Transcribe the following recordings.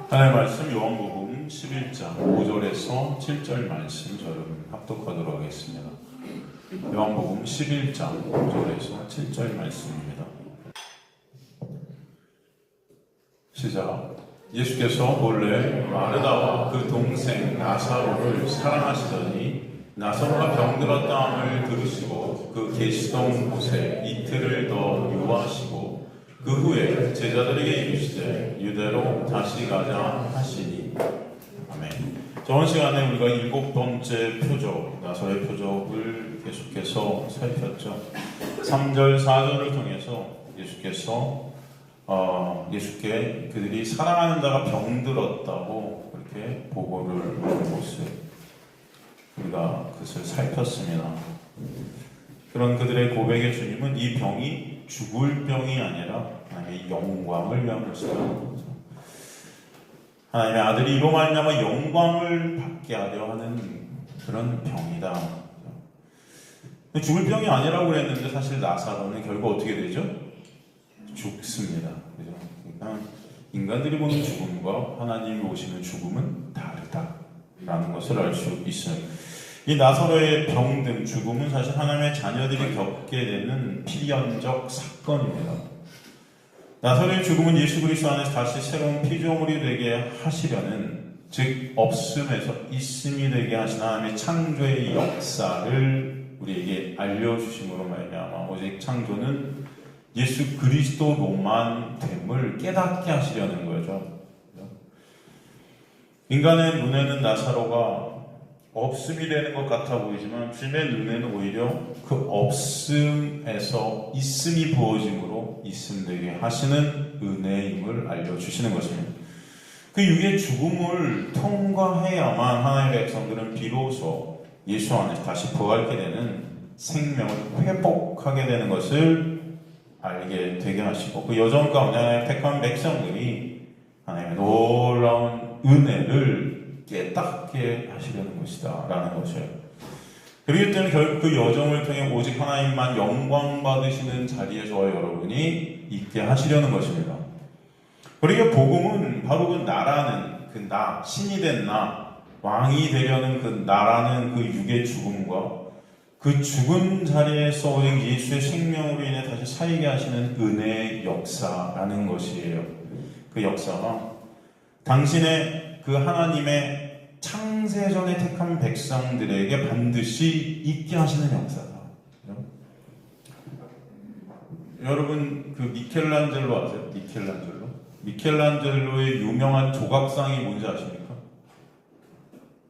하나님의 말씀 요한복음 11장 5절에서 7절 말씀 저는 합독하도록 하겠습니다. 요한복음 11장 5절에서 7절 말씀입니다. 시작. 예수께서 본래 마르다와 그 동생 나사로를 사랑하시더니 나사로가 병들었다함을 들으시고 그 계시던 곳에 이틀을 더 유하시고 그 후에 제자들에게 이르시되 유대로 다시 가자 하시니. 아멘. 저번 시간에 우리가 7번째 표적, 나사로의 표적을 계속해서 살폈죠. 3절, 4절을 통해서 예수께 그들이 사랑하는 자가 병들었다고 그렇게 보고를 하는 모습, 우리가 그것을 살폈습니다. 그런 그들의 고백의 주님은 이 병이 죽을 병이 아니라 하나님의 영광을 위한 것이다. 하나님의 아들이 이로 말미암아 영광을 받게 하려 하는 그런 병이다. 죽을 병이 아니라고 그랬는데 사실 나사로는 결국 어떻게 되죠? 죽습니다. 그죠? 그러니까 인간들이 보는 죽음과 하나님이 보시는 죽음은 다르다라는 것을 알 수 있어요. 이 나사로의 병든 죽음은 사실 하나님의 자녀들이 겪게 되는 필연적 사건입니다. 나사로의 죽음은 예수 그리스도 안에서 다시 새로운 피조물이 되게 하시려는, 즉 없음에서 있음이 되게 하신 하나님의 창조의 역사를 우리에게 알려주심으로 말미암아 오직 창조는 예수 그리스도로만 됨을 깨닫게 하시려는 거죠. 인간의 눈에는 나사로가 없음이 되는 것 같아 보이지만 주님의 눈에는 오히려 그 없음에서 있음이 부어짐으로 있음 되게 하시는 은혜임을 알려주시는 것입니다. 그 육의 죽음을 통과해야만 하나님의 백성들은 비로소 예수 안에서 다시 부활하게 되는 생명을 회복하게 되는 것을 알게 되게 하시고, 그 여정 가운데 하나님의 택한 백성들이 하나님의 놀라운 은혜를 깨닫게 하시려는 것이다 라는 것이에요. 그렇기 때문에 결국 그 여정을 통해 오직 하나님만 영광 받으시는 자리에 저와 여러분이 있게 하시려는 것입니다. 그러니까 복음은 바로 그 나라는, 그 나, 신이 된 나, 왕이 되려는 그 나라는 그 육의 죽음과 그 죽은 자리에서 오직 예수의 생명으로 인해 다시 살게 하시는 은혜의 역사라는 것이에요. 그 역사가 당신의 그 하나님의 창세전에 택한 백성들에게 반드시 있게 하시는 역사다. 여러분 그 미켈란젤로 아세요? 미켈란젤로의 유명한 조각상이 뭔지 아십니까?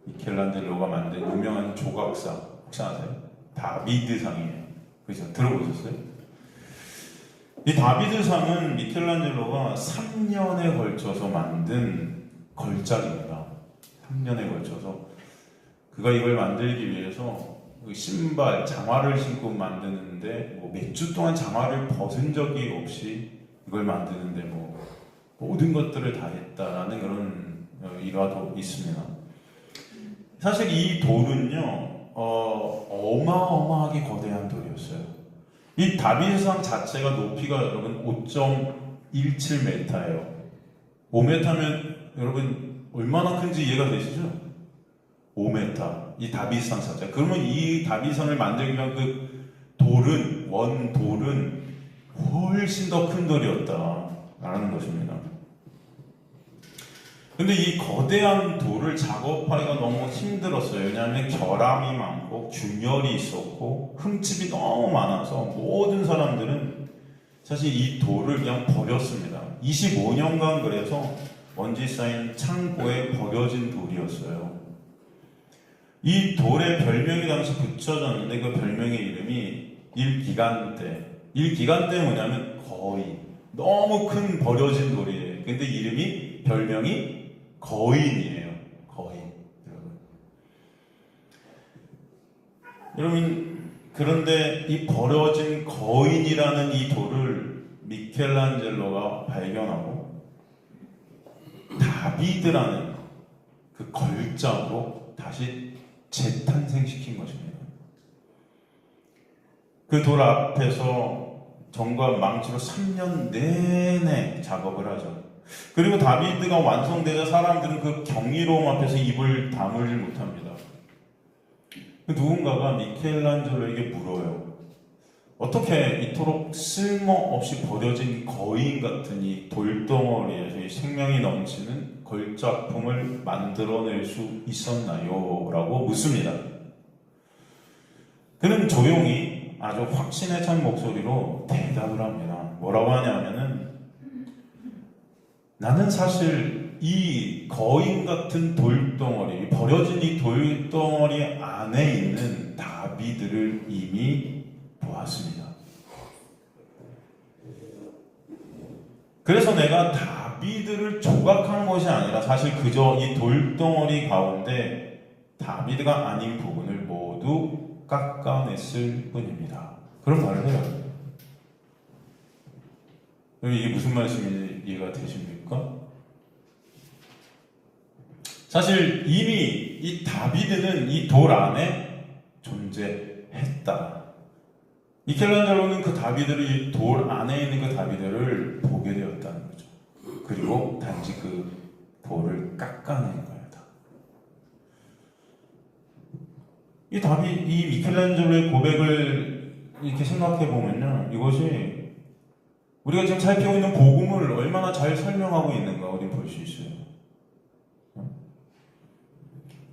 미켈란젤로가 만든 유명한 조각상 혹시 아세요? 다비드상이에요. 그래서 들어보셨어요? 이 다비드상은 미켈란젤로가 3년에 걸쳐서 만든 걸작입니다. 3년에 걸쳐서 그가 이걸 만들기 위해서 신발, 장화를 신고 만드는데 몇 주 동안 장화를 벗은 적이 없이 이걸 만드는데 모든 것들을 다 했다라는 그런 일화도 있습니다. 사실 이 돌은요 어마어마하게 거대한 돌이었어요. 이 다비드상 자체가 높이가 여러분 5.17m예요. 5m면 여러분 얼마나 큰지 이해가 되시죠? 5m. 이 다비드상 자체. 그러면 이 다비드상을 만들기 위한 그 돌은, 원돌은 훨씬 더 큰 돌이었다라는 것입니다. 근데 이 거대한 돌을 작업하기가 너무 힘들었어요. 왜냐하면 결함이 많고 균열이 있었고 흠집이 너무 많아서 모든 사람들은 사실 이 돌을 그냥 버렸습니다. 25년간 그래서 먼지 쌓인 창고에 버려진 돌이었어요. 이 돌의 별명이 당시 붙여졌는데 그 별명의 이름이 일기간대. 일기간대는 뭐냐면 거인. 너무 큰 버려진 돌이에요. 근데 별명이 거인이에요. 거인. 여러분, 그런데 이 버려진 거인이라는 이 돌을 미켈란젤로가 발견하고 다비드라는 그 걸작으로 다시 재탄생시킨 것입니다. 그 돌 앞에서 정과 망치로 3년 내내 작업을 하죠. 그리고 다비드가 완성되자 사람들은 그 경이로움 앞에서 입을 다물지 못합니다. 누군가가 미켈란젤로에게 물어요. 어떻게 이토록 쓸모없이 버려진 거인 같은 이 돌덩어리에서 이 생명이 넘치는 걸작품을 만들어낼 수 있었나요? 라고 묻습니다. 그는 조용히 아주 확신에 찬 목소리로 대답을 합니다. 뭐라고 하냐면은, 나는 사실 이 거인 같은 돌덩어리, 버려진 이 돌덩어리 안에 있는 다비드를 이미 보았습니다. 그래서 내가 다비드를 조각한 것이 아니라 사실 그저 이 돌덩어리 가운데 다비드가 아닌 부분을 모두 깎아냈을 뿐입니다. 그런 말을 해요. 이게 무슨 말씀인지 이해가 되십니까? 사실 이미 이 다비드는 이 돌 안에 존재했다. 미켈란젤로는 그 다비드를, 이 돌 안에 있는 그 다비드를 보게 되었다는 거죠. 그리고 단지 그 돌을 깎아낸 겁니다. 이 미켈란젤로의 고백을 이렇게 생각해 보면요, 이것이 우리가 지금 살피고 있는 복음을 얼마나 잘 설명하고 있는가 우리 볼 수 있어요.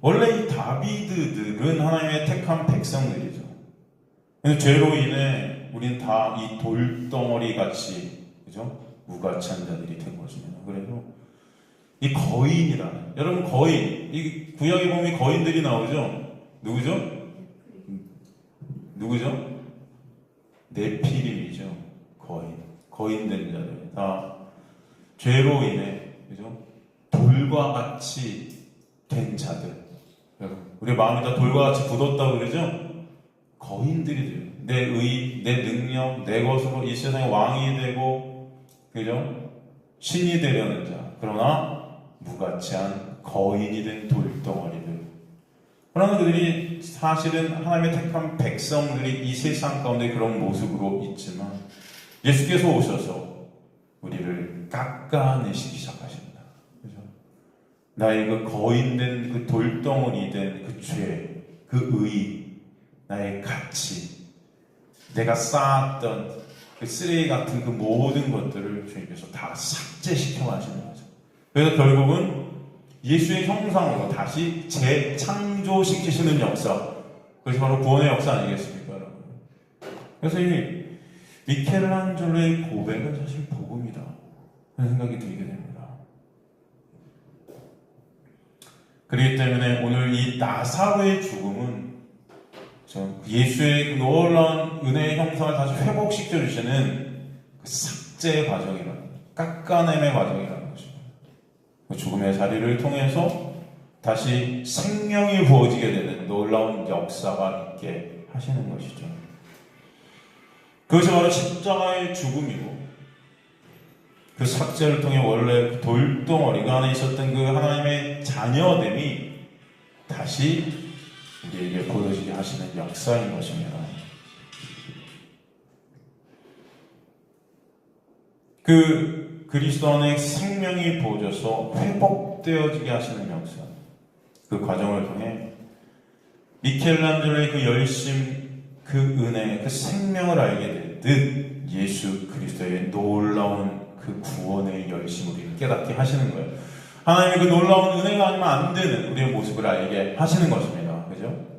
원래 이 다비드들은 하나님의 택한 백성들이죠. 근데 죄로 인해 우리는 다 이 돌덩어리 같이, 그죠? 무가치한 자들이 된 것입니다. 그래서 이 거인이라는, 여러분 거인, 이 구약에 보면 거인들이 나오죠? 누구죠? 네피림이죠. 거인된 자들. 다 죄로 인해, 그죠? 돌과 같이 된 자들. 우리 마음이 다 돌과 같이 굳었다고 그러죠? 거인들이 돼요. 내 의, 내 능력, 내 것으로 이 세상의 왕이 되고, 그죠? 신이 되려는 자. 그러나 무가치한 거인이 된 돌덩어리들. 그러나 그들이 사실은 하나님의 택한 백성들이 이 세상 가운데 그런 모습으로 있지만, 예수께서 오셔서 우리를 깎아내시기 시작하십니다. 그죠? 나의 그 거인된 그 돌덩어리 된 그 죄, 그 의, 나의 가치, 내가 쌓았던 그 쓰레기 같은 그 모든 것들을 주님께서 다 삭제시켜 가시는 거죠. 그래서 결국은 예수의 형상으로 다시 재창조시키시는 역사, 그것이 바로 구원의 역사 아니겠습니까, 여러분? 그래서 이 미켈란젤로의 고백은 사실 복음이다 그런 생각이 들게 됩니다. 그렇기 때문에 오늘 이 나사로의 죽음은 예수의 놀라운 은혜의 형상을 다시 회복시켜 주시는 그 삭제의 과정이라는, 깎아냄의 과정이라는 것입니다. 그 죽음의 자리를 통해서 다시 생명이 부어지게 되는 놀라운 역사가 있게 하시는 것이죠. 그것이 바로 십자가의 죽음이고, 그 삭제를 통해 원래 그 돌덩어리가 안에 있었던 그 하나님의 자녀됨이 다시 우리에게 보여지게 하시는 역사인 것입니다. 그 그리스도 안에 생명이 부어져서 회복되어지게 하시는 역사, 그 과정을 통해 미켈란젤로의 그 열심, 그 은혜, 그 생명을 알게 되듯 예수 그리스도의 놀라운 그 구원의 열심을 우리를 깨닫게 하시는 거예요. 하나님의 그 놀라운 은혜가 아니면 안 되는 우리의 모습을 알게 하시는 것입니다. 그죠?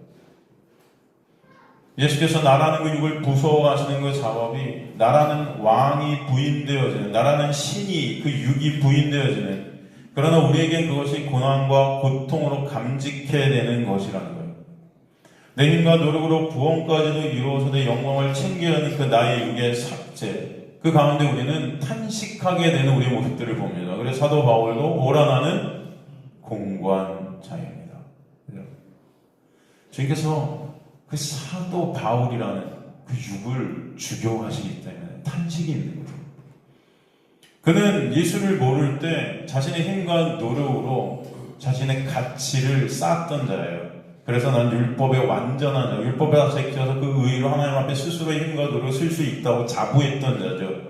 예수께서 나라는 그 육을 부숴가시는 그 작업이, 나라는 왕이 부인되어지는, 나라는 신이 그 육이 부인되어지는, 그러나 우리에게 그것이 고난과 고통으로 감직해야 되는 것이라는 거예요. 내 힘과 노력으로 구원까지도 이루어서 내 영광을 챙기려는 그 나의 육의 삭제, 그 가운데 우리는 탄식하게 되는 우리의 모습들을 봅니다. 그래서 사도 바울도 오라 나는 공관자입니다. 주님께서 그 사도 바울이라는 그 육을 죽여가시기 때문에 탄식이 있는 거죠. 그는 예수를 모를 때 자신의 힘과 노력으로 자신의 가치를 쌓았던 자예요. 그래서 난 율법의 완전한 자, 율법에 앞서 지켜서 그 의로 하나님 앞에 스스로의 힘과 노력을 쓸 수 있다고 자부했던 자죠.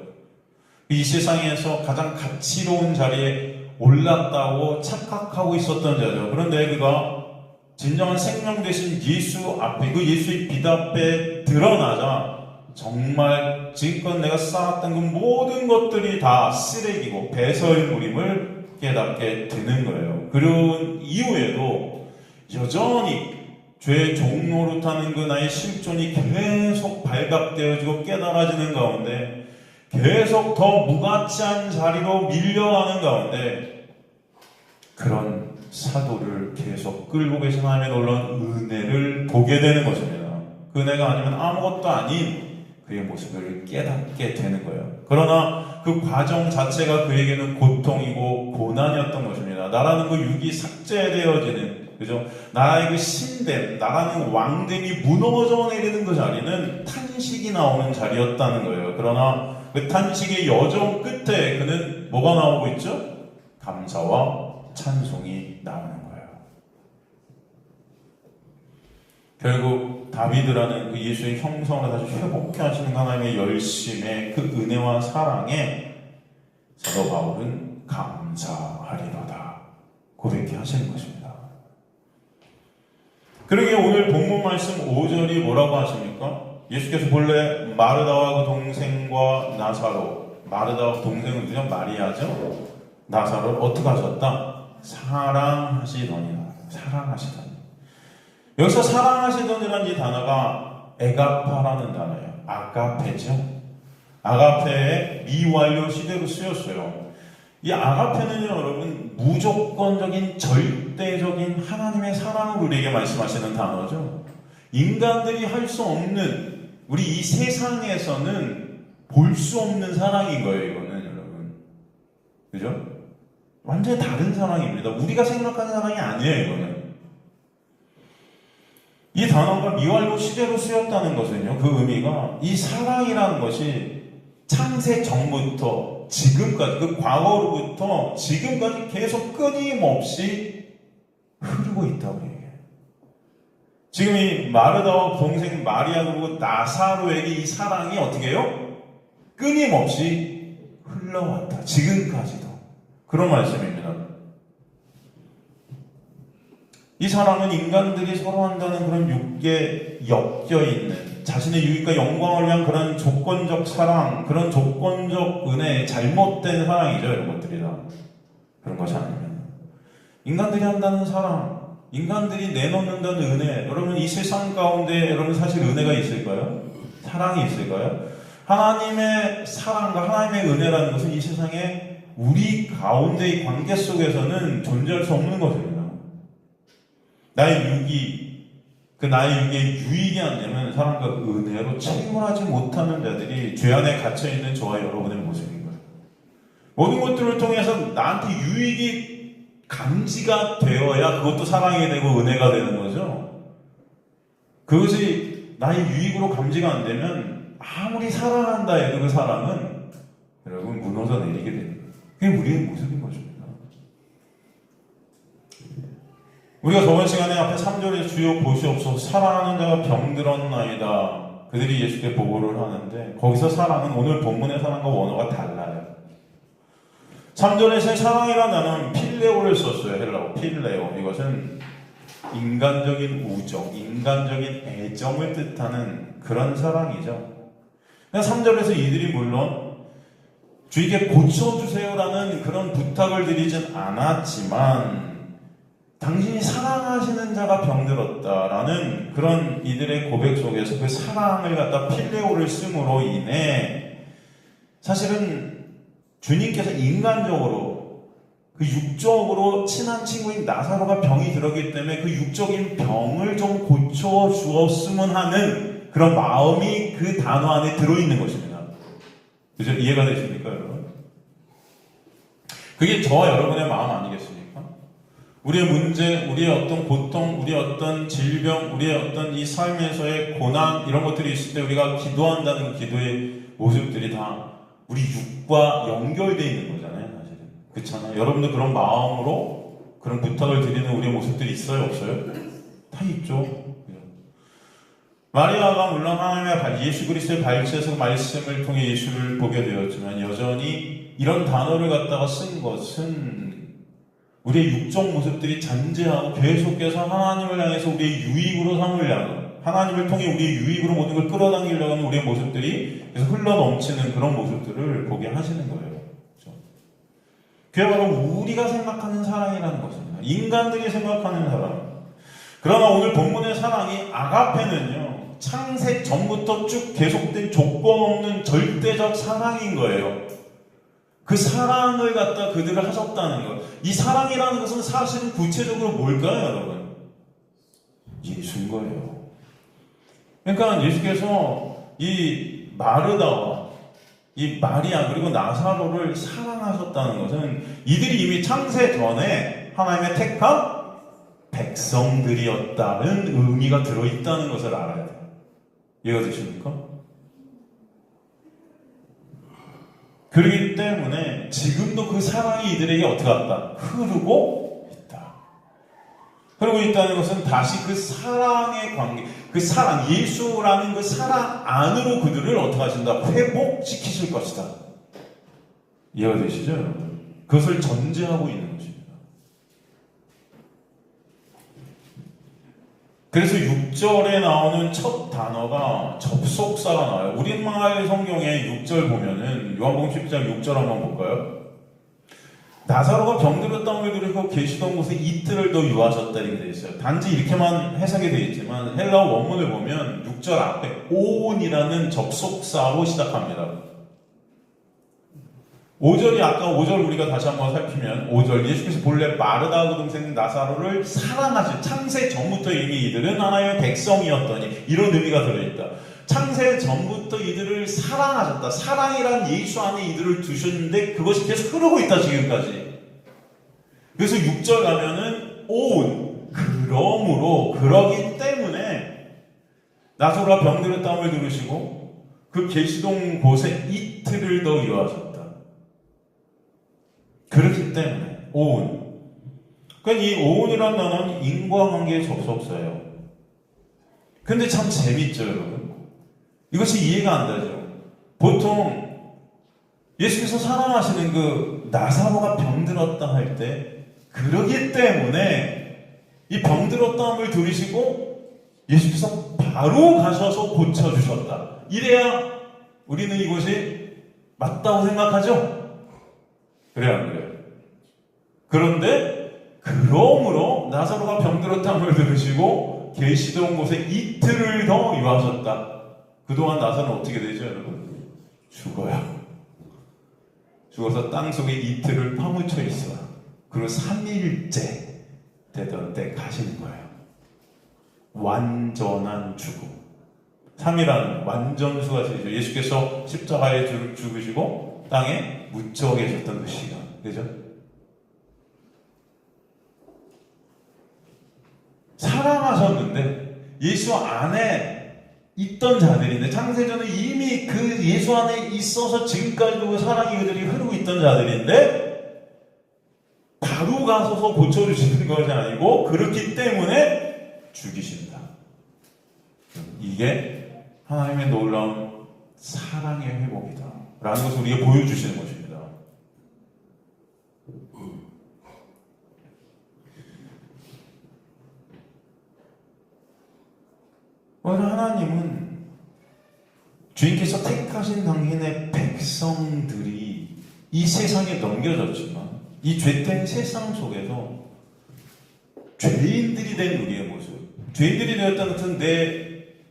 이 세상에서 가장 가치로운 자리에 올랐다고 착각하고 있었던 자죠. 그런데 그가 진정한 생명 되신 예수 앞에, 그 예수의 빛 앞에 드러나자 정말 지금껏 내가 쌓았던 그 모든 것들이 다 쓰레기고 배설물임을 깨닫게 되는 거예요. 그런 이후에도 여전히 죄의 종노릇하는 그 나의 실존이 계속 발각되어지고 깨달아지는 가운데 계속 더 무가치한 자리로 밀려가는 가운데 그런 사도를 계속 끌고 계신 하나님의 놀라운 은혜를 보게 되는 것입니다. 그 은혜가 아니면 아무것도 아닌 그의 모습을 깨닫게 되는 거예요. 그러나 그 과정 자체가 그에게는 고통이고 고난이었던 것입니다. 나라는 그 육이 삭제되어지는, 그죠? 나라의 그 신됨, 나라는 왕됨이 무너져 내리는 그 자리는 탄식이 나오는 자리였다는 거예요. 그러나 그 탄식의 여정 끝에 그는 뭐가 나오고 있죠? 감사와 찬송이 나오는 거예요. 결국 다비드라는 그 예수의 형성을 다시 회복해 하시는 하나님의 열심에 그 은혜와 사랑에 사도 바울은 감사하리로다 고백해 하시는 것입니다. 그러게 오늘 본문 말씀 5절이 뭐라고 하십니까? 예수께서 본래 마르다와 그 동생과 나사로, 마르다와 동생은 누구죠? 마리아죠? 나사로를 어떻게 하셨다? 사랑하시더니라. 사랑하시더니. 여기서 사랑하시더니라는 이 단어가 에가파라는 단어예요. 아가페죠. 아가페의 미완료 시대로 쓰였어요. 이 아가페는 여러분 무조건적인 절대적인 하나님의 사랑을 우리에게 말씀하시는 단어죠. 인간들이 할 수 없는, 우리 이 세상에서는 볼 수 없는 사랑인 거예요. 이거는 여러분, 그죠? 완전히 다른 사랑입니다. 우리가 생각하는 사랑이 아니에요. 이거는. 이 단어가 미완료 시대로 쓰였다는 것은요, 그 의미가 이 사랑이라는 것이 창세 전부터 지금까지, 그 과거로부터 지금까지 계속 끊임없이 흐르고 있다고 얘기해요. 지금 이 마르다와 동생 마리아 그리고 나사로에게 이 사랑이 어떻게 해요? 끊임없이 흘러왔다. 지금까지도. 그런 말씀입니다. 이 사랑은 인간들이 서로 한다는 그런 육에 엮여있는 자신의 유익과 영광을 위한 그런 조건적 사랑, 그런 조건적 은혜, 잘못된 사랑이죠. 이런 것들이 다. 그런 것이 아닙니다. 인간들이 한다는 사랑, 인간들이 내놓는다는 은혜, 여러분 이 세상 가운데 여러분 사실 은혜가 있을까요? 사랑이 있을까요? 하나님의 사랑과 하나님의 은혜라는 것은 이 세상에 우리 가운데의 관계 속에서는 존재할 수 없는 것입니다. 나의 육이, 그 나의 육의 유익이 안 되면 사랑과 은혜로 채굴하지 못하는 자들이 죄 안에 갇혀있는 저와 여러분의 모습인 거예요. 모든 것들을 통해서 나한테 유익이 감지가 되어야 그것도 사랑이 되고 은혜가 되는 거죠. 그것이 나의 유익으로 감지가 안 되면 아무리 사랑한다 해도 그 사랑은 여러분 무너져 내리게 됩니다. 그게 우리의 모습인 것입니다. 우리가 저번 시간에 앞에 3절에 주여 보시옵소서 사랑하는 자가 병들었나이다. 그들이 예수께 보고를 하는데 거기서 사랑은 오늘 본문의 사랑과 원어가 달라요. 3절에서의 사랑이라는 단어는 필레오를 썼어요. 헬라어 필레오. 이것은 인간적인 우정, 인간적인 애정을 뜻하는 그런 사랑이죠. 3절에서 이들이 물론 주에게 고쳐주세요라는 그런 부탁을 드리진 않았지만 당신이 사랑하시는 자가 병들었다라는 그런 이들의 고백 속에서 그 사랑을 갖다 필레오를 씀으로 인해 사실은 주님께서 인간적으로 그 육적으로 친한 친구인 나사로가 병이 들었기 때문에 그 육적인 병을 좀 고쳐주었으면 하는 그런 마음이 그 단어 안에 들어있는 것입니다. 그죠? 이해가 되십니까, 여러분? 그게 저와 여러분의 마음 아니겠습니까? 우리의 문제, 우리의 어떤 고통, 우리의 어떤 질병, 우리의 어떤 이 삶에서의 고난, 이런 것들이 있을 때 우리가 기도한다는 그 기도의 모습들이 다 우리 육과 연결되어 있는 거잖아요, 사실은. 그렇잖아요. 여러분도 그런 마음으로 그런 부탁을 드리는 우리의 모습들이 있어요, 없어요? 다 있죠. 마리아가 물론 하나님의 예수 그리스도의 발치에서 말씀을 통해 예수를 보게 되었지만 여전히 이런 단어를 갖다가 쓴 것은 우리의 육적 모습들이 잔재하고 계속해서 하나님을 향해서 우리의 유익으로 삼으려고, 하나님을 통해 우리의 유익으로 모든 걸 끌어당기려고 하는 우리의 모습들이 계속 흘러넘치는 그런 모습들을 보게 하시는 거예요. 그렇죠? 그게 바로 우리가 생각하는 사랑이라는 것입니다. 인간들이 생각하는 사랑. 그러나 오늘 본문의 사랑이 아가페는요, 창세 전부터 쭉 계속된 조건 없는 절대적 사랑인 거예요. 그 사랑을 갖다 그들을 하셨다는 것. 이 사랑이라는 것은 사실은 구체적으로 뭘까요, 여러분? 예수인 거예요. 그러니까 예수께서 이 마르다와 이 마리아 그리고 나사로를 사랑하셨다는 것은 이들이 이미 창세 전에 하나님의 택한 백성들이었다는 의미가 들어있다는 것을 알아야 돼요. 이해가 되십니까? 그렇기 때문에 지금도 그 사랑이 이들에게 어떻게 왔다? 흐르고 있다. 흐르고 있다는 것은 다시 그 사랑의 관계, 그 사랑, 예수라는 그 사랑 안으로 그들을 어떻게 하신다? 회복시키실 것이다. 이해가 되시죠, 여러분? 그것을 전제하고 있는 것입니다. 그래서 6절에 나오는 첫 단어가 접속사가 나와요. 우리말 성경에 6절 보면은 요한복음 10장 6절 한번 볼까요? 나사로가 병들어 땀을 들이고 계시던 곳에 이틀을 더 유하셨다 이렇게 되어 있어요. 단지 이렇게만 해석이 되어 있지만 헬라어 원문을 보면 6절 앞에 오온이라는 접속사로 시작합니다. 5절이 아까 5절 우리가 다시 한번 살피면 5절 예수께서 본래 마르다 그 동생 나사로를 사랑하신 창세 전부터 이미 이들은 하나님의 백성이었더니 이런 의미가 들어있다. 창세 전부터 이들을 사랑하셨다. 사랑이란 예수 안에 이들을 두셨는데 그것이 계속 흐르고 있다 지금까지. 그래서 6절 가면은 온 그러므로 그러기 때문에 나사로가 병들어 땀을 들으시고 그 계시던 곳에 이틀을 더 유하셨다. 그렇기 때문에 오은. 그러니까 이 오은이라는 단어는 인과관계의 접속사예요. 근데 참 재밌죠, 여러분. 이것이 이해가 안 되죠. 보통 예수께서 사랑하시는 그 나사로가 병들었다 할 때 그러기 때문에 이 병들었다함을 들으시고 예수께서 바로 가셔서 고쳐주셨다. 이래야 우리는 이것이 맞다고 생각하죠? 그래야 안 그래요? 그런데 그러므로 나사로가 병들었다함을 들으시고 계시던 곳에 이틀을 더 유하셨다. 그동안 나사로는 어떻게 되죠, 여러분? 죽어요. 죽어서 땅속에 이틀을 파묻혀 있어요. 그리고 3일째 되던 때 가시는 거예요. 완전한 죽음. 3이라는 완전수가 되죠. 예수께서 십자가에 죽으시고 땅에 묻혀 계셨던 그 시간. 그죠? 사랑하셨는데 예수 안에 있던 자들인데 창세전에 이미 그 예수 안에 있어서 지금까지도 그 사랑이 그들이 흐르고 있던 자들인데 바로 가서서 고쳐주시는 것이 아니고 그렇기 때문에 죽이신다. 이게 하나님의 놀라운 사랑의 회복이다 라는 것을 우리가 보여주시는 것입니다. 오늘 하나님은 주인께서 택하신 당신의 백성들이 이 세상에 넘겨졌지만 이 죄된 세상 속에서 죄인들이 된 우리의 모습, 죄인들이 되었다는 것은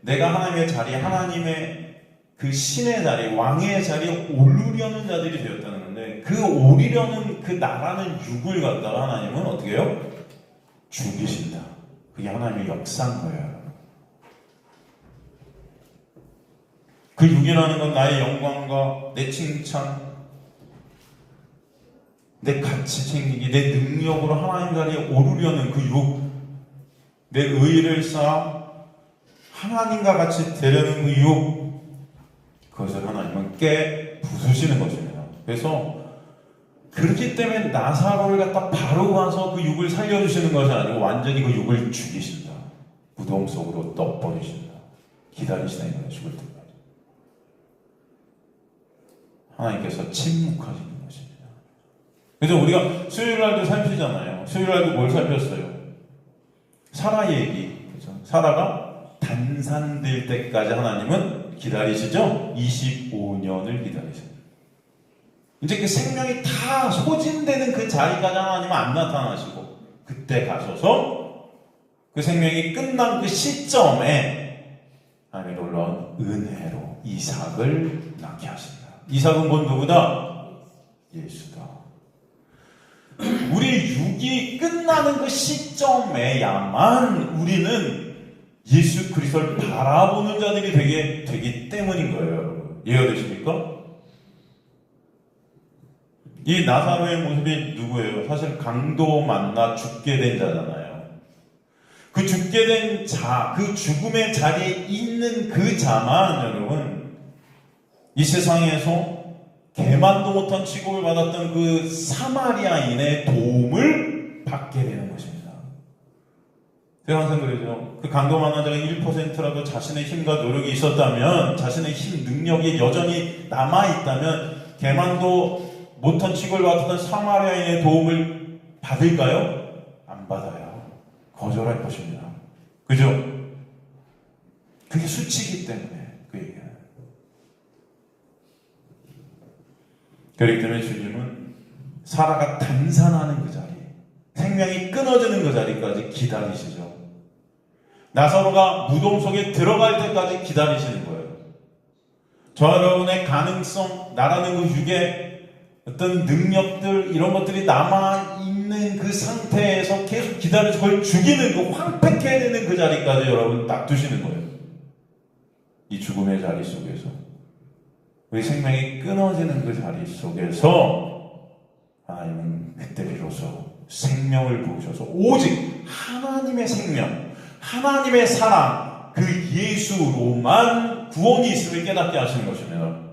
내가 하나님의 자리, 하나님의 그 신의 자리, 왕의 자리에 오르려는 자들이 되었다는 건데 그 오르려는 그 나라는 육을 갖다가 하나님은 어떻게 해요? 죽이신다. 그게 하나님의 역사인 거예요. 그 육이라는 건 나의 영광과 내 칭찬, 내 가치 챙기기, 내 능력으로 하나님 자리에 오르려는 그 육, 내 의의를 쌓아 하나님과 같이 되려는 그 육, 그것을 하나님은 깨 부수시는 것입니다. 그래서 그렇기 때문에 나사로를 갖다 바로 가서 그 육을 살려주시는 것이 아니고 완전히 그 육을 죽이신다. 무덤 속으로 떠버리신다. 기다리시는 거예요. 죽을 때까지. 하나님께서 침묵하시는 것입니다. 그래서 우리가 수요일날도 살피잖아요. 수요일날도 뭘 살폈어요? 사라 얘기. 그죠? 사라가 단산될 때까지 하나님은 기다리시죠? 25년을 기다리세요. 이제 그 생명이 다 소진되는 그 자리까지 하나님은 안 나타나시고, 그때 가셔서 그 생명이 끝난 그 시점에 하나님의 놀라운 은혜로 이삭을 낳게 하신다. 이삭은 곧 누구다? 예수다. 우리 육이 끝나는 그 시점에야만 우리는 예수 그리스도를 바라보는 자들이 되기 때문인 거예요. 이해가 되십니까? 이 나사로의 모습이 누구예요? 사실 강도 만나 죽게 된 자잖아요. 그 죽게 된 자, 그 죽음의 자리에 있는 그 자만 여러분, 이 세상에서 개만도 못한 취급을 받았던 그 사마리아인의 도움을 받게 되는 것입니다. 제가 항상 그러죠. 그 강도 만난 자가 1%라도 자신의 힘과 노력이 있었다면, 자신의 힘, 능력이 여전히 남아있다면 개만도 못한 취급을 받았던 사마리아인의 도움을 받을까요? 안 받아요. 거절할 것입니다. 그죠? 그게 수치이기 때문에 그 얘기는. 그렇기 때문에 주님은 사라가 단산하는 그 자리, 생명이 끊어지는 그 자리까지 기다리시죠. 나사로가 무덤 속에 들어갈 때까지 기다리시는 거예요. 저 여러분의 가능성, 나라는 그 육의 어떤 능력들, 이런 것들이 남아있는 그 상태에서 계속 기다려서 그걸 죽이는, 그 황폐케 되는 그 자리까지 여러분 딱 두시는 거예요. 이 죽음의 자리 속에서. 우리 생명이 끊어지는 그 자리 속에서 하나님은 그때 비로소 생명을 부으셔서 오직 하나님의 생명, 하나님의 사랑, 그 예수로만 구원이 있음을 깨닫게 하시는 것입니다.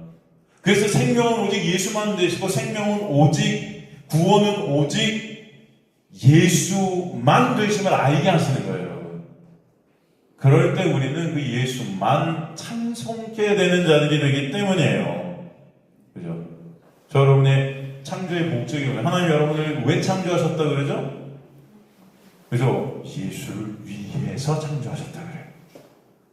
그래서 생명은 오직 예수만 되시고, 생명은 오직, 구원은 오직 예수만 되심을 알게 하시는 거예요, 여러분. 그럴 때 우리는 그 예수만 찬송케 되는 자들이 되기 때문이에요. 그죠? 저 여러분의 창조의 목적이 뭐예요? 하나님 여러분을 왜 창조하셨다 그러죠? 그죠? 예수를 위해서 창조하셨다 그래요.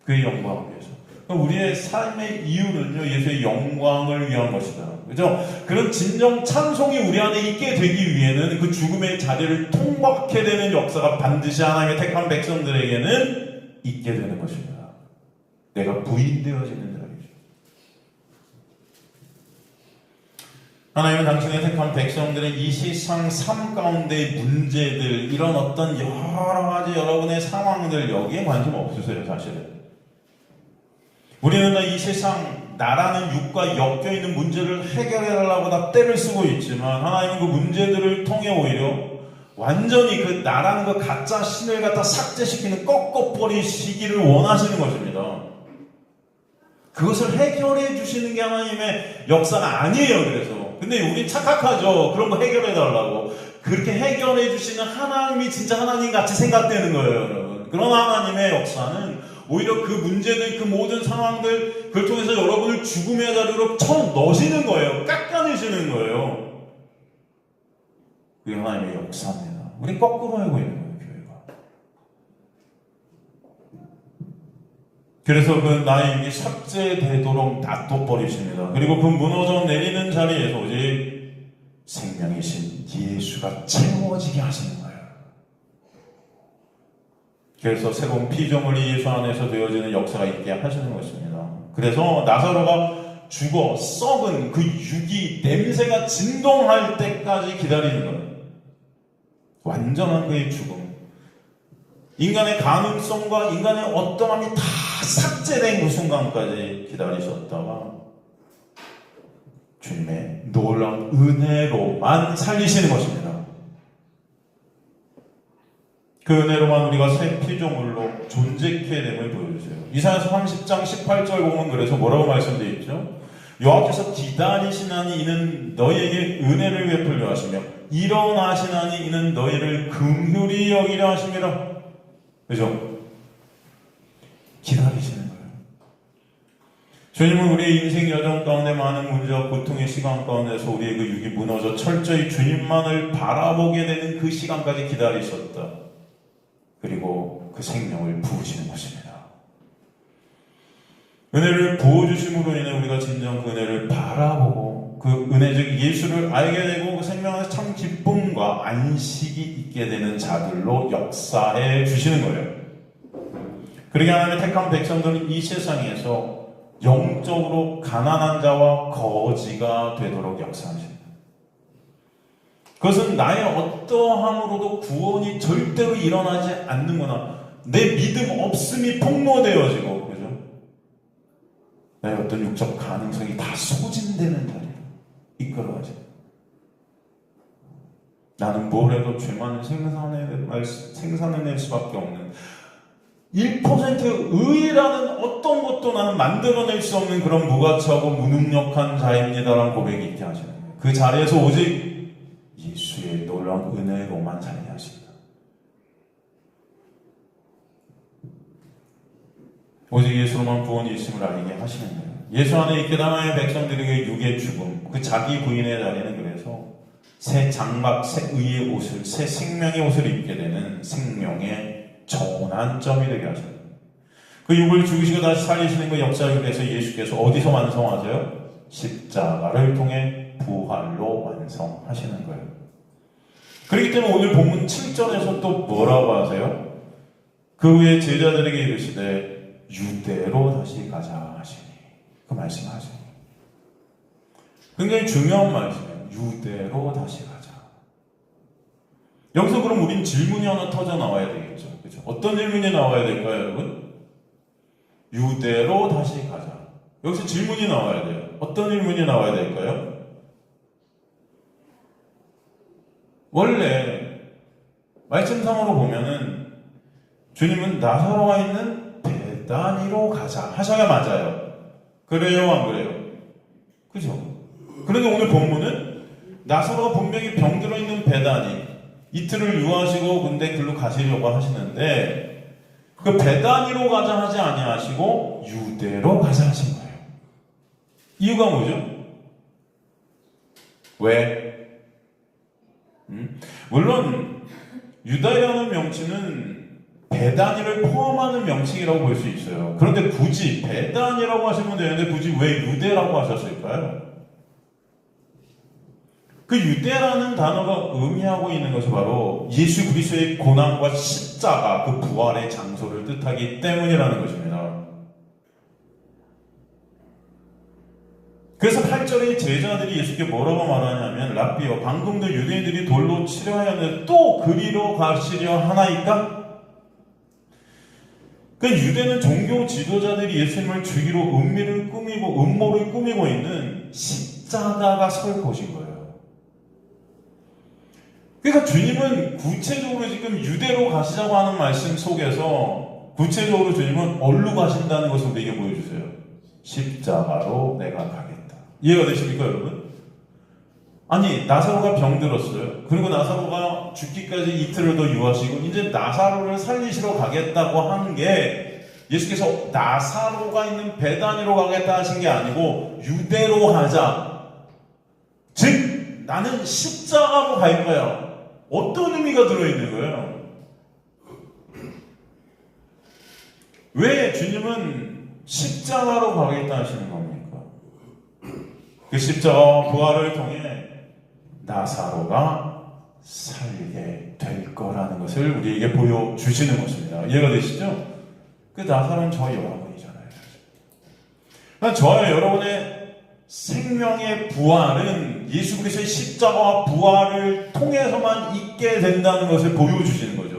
그의 영광을 위해서. 우리의 삶의 이유는요, 예수의 영광을 위한 것이다. 그죠? 그런 진정 찬송이 우리 안에 있게 되기 위해는 그 죽음의 자리를 통과하게 되는 역사가 반드시 하나님의 택한 백성들에게는 있게 되는 것입니다. 내가 부인되어지는 자리죠. 하나님은 당신의 택한 백성들의 이 세상 삶 가운데의 문제들, 이런 어떤 여러 가지 여러분의 상황들, 여기에 관심 없으세요, 사실은. 우리는 이 세상, 나라는 육과 엮여있는 문제를 해결해달라고 다 때를 쓰고 있지만, 하나님은 그 문제들을 통해 오히려 완전히 그 나라는 그 가짜 신을 갖다 삭제시키는, 꺾어버리시기를 원하시는 것입니다. 그것을 해결해 주시는 게 하나님의 역사가 아니에요, 그래서. 근데 우리 착각하죠. 그런 거 해결해달라고. 그렇게 해결해 주시는 하나님이 진짜 하나님 같이 생각되는 거예요, 여러분. 그런 하나님의 역사는 오히려 그 문제들, 그 모든 상황들, 그걸 통해서 여러분을 죽음의 자리로 쳐 넣으시는 거예요. 깎아내시는 거예요. 그게 하나님의 역사입니다. 우린 거꾸로 알고 있는 거예요, 교회가. 그래서 그 나의 육이 삭제되도록 놔둬버리십니다. 그리고 그 무너져 내리는 자리에서 오직 생명이신 예수가 채워지게 하시는 거예요. 그래서 새로운 피조물이 예수 안에서 되어지는 역사가 있게 하시는 것입니다. 그래서 나사로가 죽어 썩은 그 육이 냄새가 진동할 때까지 기다리는 거예요. 완전한 그의 죽음. 인간의 가능성과 인간의 어떠함이 다 삭제된 그 순간까지 기다리셨다가 주님의 놀라운 은혜로만 살리시는 것입니다. 그 은혜로만 우리가 새 피조물로 존재케 됨을 보여주세요. 이사야서 30장 18절 보면 그래서 뭐라고 말씀되어 있죠? 여호와께서 기다리시나니 이는 너희에게 은혜를 베풀려 하시며 일어나시나니 이는 너희를 긍휼히 여기려 하심이라. 그죠? 기다리시는 거예요. 주님은 우리의 인생 여정 가운데 많은 문제와 고통의 시간 가운데서 우리의 그 육이 무너져 철저히 주님만을 바라보게 되는 그 시간까지 기다리셨다. 그리고 그 생명을 부으시는 것입니다. 은혜를 부어주심으로 인해 우리가 진정 그 은혜를 바라보고 그 은혜적 예수를 알게 되고 그 생명 안에서 참 기쁨과 안식이 있게 되는 자들로 역사해 주시는 거예요. 그러게 하나님의 택한 백성들은 이 세상에서 영적으로 가난한 자와 거지가 되도록 역사하십니다. 그것은 나의 어떠함으로도 구원이 절대로 일어나지 않는구나. 내 믿음 없음이 폭로되어지고, 그죠? 나의 어떤 육적 가능성이 다 소진되는 자리로 이끌어가죠. 나는 뭘 해도 죄만 생산해낼 수밖에 없는 1% 의라는 어떤 것도 나는 만들어낼 수 없는 그런 무가치하고 무능력한 자입니다라는 고백이 있게 하시는 거예요. 그 자리에서 오직 예수의 놀라운 은혜로만 살게 하십니다. 오직 예수로만 구원이 있음을 알게 하시는 거예요. 예수 안에 있게 된 하나님의 백성들에게 육의 죽음, 그 자기 부인의 자리는 그래서 새 장막, 새 의의 옷을, 새 생명의 옷을 입게 되는 생명의 전환점이 되게 하십니다. 그 육을 죽으시고 다시 살리시는 그 역사를 위해서 예수께서 어디서 완성하세요? 십자가를 통해 부활로 완성하시는 거예요. 그렇기 때문에 오늘 본문 7절에서 또 뭐라고 하세요? 그 후에 제자들에게 이르시되 유대로 다시 가자 하시니 그 말씀을 하세요. 굉장히 중요한 말씀이에요. 유대로 다시 가자. 여기서 그럼 우린 질문이 하나 터져 나와야 되겠죠. 그렇죠? 어떤 질문이 나와야 될까요, 여러분? 유대로 다시 가자. 여기서 질문이 나와야 돼요. 어떤 질문이 나와야 될까요? 원래 말씀상으로 보면은 주님은 나사로가 있는 베다니로 가자 하셔야 맞아요. 그래요, 안 그래요? 그죠? 그런데 오늘 본문은 나사로가 분명히 병들어 있는 베다니 이틀을 유하시고 근데 글로 가시려고 하시는데 그 베다니로 가자 하지 아니하시고 유대로 가자 하신 거예요. 이유가 뭐죠? 왜? 물론 유다라는 명칭은 베다니를 포함하는 명칭이라고 볼 수 있어요. 그런데 굳이 베다니라고 하시면 되는데 굳이 왜 유대라고 하셨을까요? 그 유대라는 단어가 의미하고 있는 것이 바로 예수 그리스도의 고난과 십자가, 그 부활의 장소를 뜻하기 때문이라는 것입니다. 그래서 8절에 제자들이 예수께 뭐라고 말하냐면 랍비여 방금도 유대인들이 돌로 치려 하였는데 또 그리로 가시려 하나이까? 그 유대는 종교 지도자들이 예수님을 죽이로 음모를 꾸미고 있는 십자가가 설 곳인 거예요. 그러니까 주님은 구체적으로 지금 유대로 가시자고 하는 말씀 속에서 구체적으로 주님은 어디로 가신다는 것을 우리에게 보여주세요. 십자가로 내가 가겠다. 이해가 되십니까, 여러분? 아니, 나사로가 병들었어요. 그리고 나사로가 죽기까지 이틀을 더 유하시고 이제 나사로를 살리시러 가겠다고 하는 게 예수께서 나사로가 있는 베다니로 가겠다 하신 게 아니고 유대로 가자. 즉 나는 십자가로 갈 거야. 어떤 의미가 들어있는 거예요? 왜 주님은 십자가로 가겠다 하시는 겁니까? 그 십자가와 부활을 통해 나사로가 살게 될 거라는 것을 우리에게 보여주시는 것입니다. 이해가 되시죠? 그 나사로는 저와 여러분이잖아요. 그러니까 저와 여러분의 생명의 부활은 예수 그리스도의 십자가와 부활을 통해서만 있게 된다는 것을 보여주시는 거죠.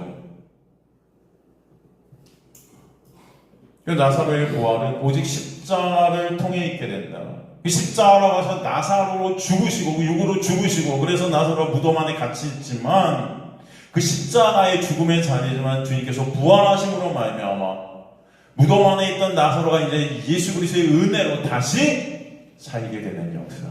나사로의 부활은 오직 십자가를 통해 있게 된다. 그 십자가로 가서 나사로로 죽으시고 그 육으로 죽으시고 그래서 나사로가 무덤 안에 갇히 있지만 그 십자가의 죽음의 자리지만 주님께서 부활하심으로 말미암아 무덤 안에 있던 나사로가 이제 예수 그리스도의 은혜로 다시 살게 되는 역사.